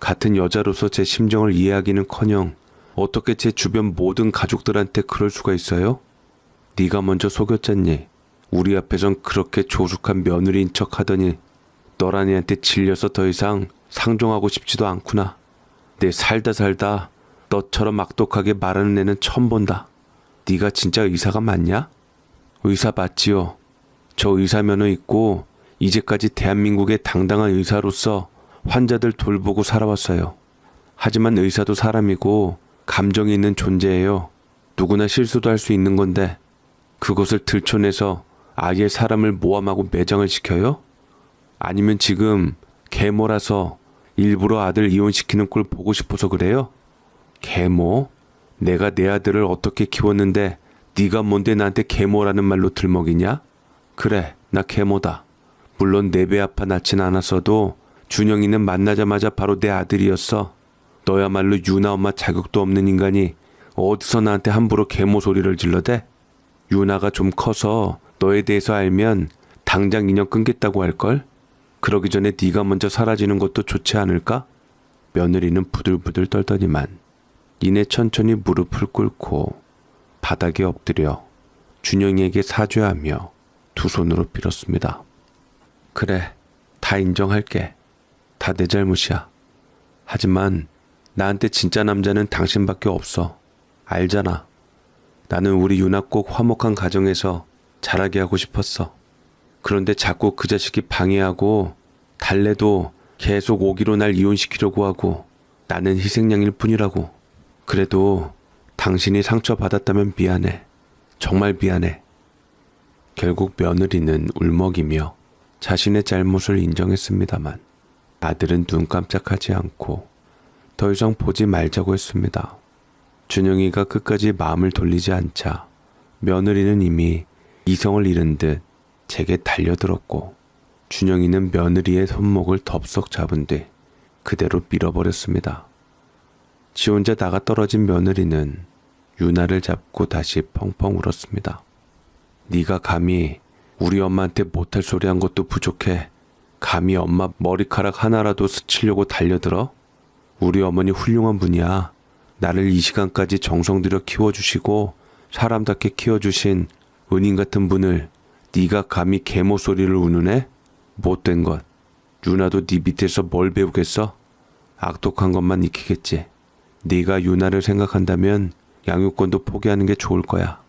같은 여자로서 제 심정을 이해하기는커녕 어떻게 제 주변 모든 가족들한테 그럴 수가 있어요? 네가 먼저 속였잖니. 우리 앞에선 그렇게 조숙한 며느리인 척하더니 너란 애한테 질려서 더 이상 상종하고 싶지도 않구나. 내 살다 너처럼 악독하게 말하는 애는 처음 본다. 네가 진짜 의사가 맞냐? 의사 맞지요. 저 의사 면허 있고 이제까지 대한민국의 당당한 의사로서 환자들 돌보고 살아왔어요. 하지만 의사도 사람이고 감정이 있는 존재예요. 누구나 실수도 할 수 있는 건데 그것을 들춰내서 아예 사람을 모함하고 매장을 시켜요? 아니면 지금 계모라서 일부러 아들 이혼시키는 꼴 보고 싶어서 그래요? 계모? 내가 내 아들을 어떻게 키웠는데 네가 뭔데 나한테 계모라는 말로 들먹이냐? 그래, 나 계모다. 물론 내 배 아파 낳진 않았어도 준영이는 만나자마자 바로 내 아들이었어. 너야말로 유나 엄마 자격도 없는 인간이 어디서 나한테 함부로 계모 소리를 질러대? 유나가 좀 커서 너에 대해서 알면 당장 인연 끊겠다고 할걸? 그러기 전에 네가 먼저 사라지는 것도 좋지 않을까? 며느리는 부들부들 떨더니만 이내 천천히 무릎을 꿇고 바닥에 엎드려 준영이에게 사죄하며 두 손으로 빌었습니다. 그래, 다 인정할게. 다 내 잘못이야. 하지만 나한테 진짜 남자는 당신밖에 없어. 알잖아. 나는 우리 유나 꼭 화목한 가정에서 자라게 하고 싶었어. 그런데 자꾸 그 자식이 방해하고 달래도 계속 오기로 날 이혼시키려고 하고 나는 희생양일 뿐이라고. 그래도 당신이 상처받았다면 미안해. 정말 미안해. 결국 며느리는 울먹이며 자신의 잘못을 인정했습니다만 아들은 눈 깜짝하지 않고 더 이상 보지 말자고 했습니다. 준영이가 끝까지 마음을 돌리지 않자 며느리는 이미 이성을 잃은 듯 제게 달려들었고 준영이는 며느리의 손목을 덥석 잡은 뒤 그대로 밀어버렸습니다. 지 혼자 나가 떨어진 며느리는 유나를 잡고 다시 펑펑 울었습니다. 네가 감히 우리 엄마한테 못할 소리 한 것도 부족해 감히 엄마 머리카락 하나라도 스치려고 달려들어? 우리 어머니 훌륭한 분이야. 나를 이 시간까지 정성 들여 키워주시고 사람답게 키워주신 은인 같은 분을 네가 감히 계모 소리를 우는애? 못된 것. 유나도 네 밑에서 뭘 배우겠어? 악독한 것만 익히겠지. 네가 유나를 생각한다면 양육권도 포기하는 게 좋을 거야.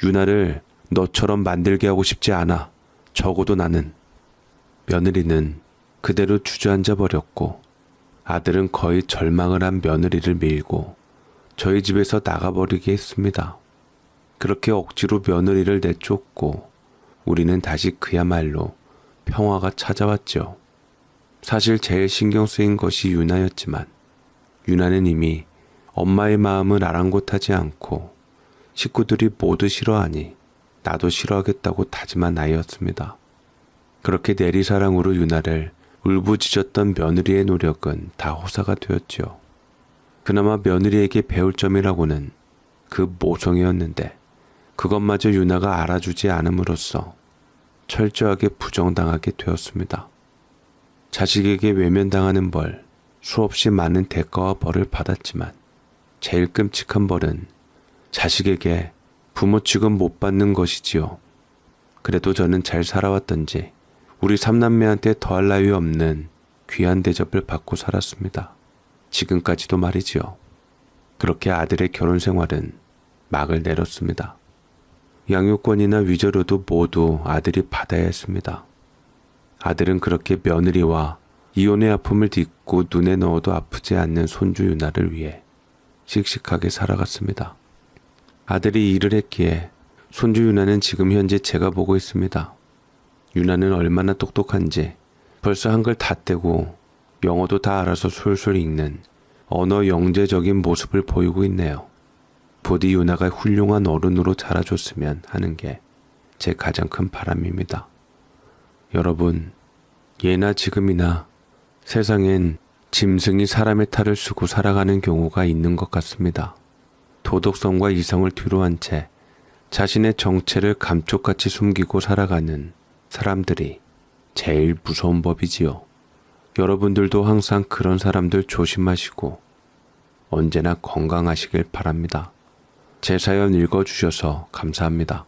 유나를 너처럼 만들게 하고 싶지 않아. 적어도 나는. 며느리는 그대로 주저앉아 버렸고 아들은 거의 절망을 한 며느리를 밀고 저희 집에서 나가버리게 했습니다. 그렇게 억지로 며느리를 내쫓고 우리는 다시 그야말로 평화가 찾아왔죠. 사실 제일 신경 쓰인 것이 유나였지만 유나는 이미 엄마의 마음을 아랑곳하지 않고 식구들이 모두 싫어하니 나도 싫어하겠다고 다짐한 아이였습니다. 그렇게 내리사랑으로 유나를 울부짖었던 며느리의 노력은 다 호사가 되었죠. 그나마 며느리에게 배울 점이라고는 그 모성이었는데 그것마저 유나가 알아주지 않음으로써 철저하게 부정당하게 되었습니다. 자식에게 외면당하는 벌, 수없이 많은 대가와 벌을 받았지만 제일 끔찍한 벌은 자식에게 부모 취급 못 받는 것이지요. 그래도 저는 잘 살아왔던지 우리 삼남매한테 더할 나위 없는 귀한 대접을 받고 살았습니다. 지금까지도 말이지요. 그렇게 아들의 결혼 생활은 막을 내렸습니다. 양육권이나 위자료도 모두 아들이 받아야 했습니다. 아들은 그렇게 며느리와 이혼의 아픔을 딛고 눈에 넣어도 아프지 않는 손주 유나를 위해 씩씩하게 살아갔습니다. 아들이 일을 했기에 손주 유나는 지금 현재 제가 보고 있습니다. 유나는 얼마나 똑똑한지 벌써 한글 다 떼고 영어도 다 알아서 술술 읽는 언어 영재적인 모습을 보이고 있네요. 부디 유나가 훌륭한 어른으로 자라줬으면 하는 게 제 가장 큰 바람입니다. 여러분, 예나 지금이나 세상엔 짐승이 사람의 탈을 쓰고 살아가는 경우가 있는 것 같습니다. 도덕성과 이성을 뒤로 한 채 자신의 정체를 감쪽같이 숨기고 살아가는 사람들이 제일 무서운 법이지요. 여러분들도 항상 그런 사람들 조심하시고 언제나 건강하시길 바랍니다. 제 사연 읽어주셔서 감사합니다.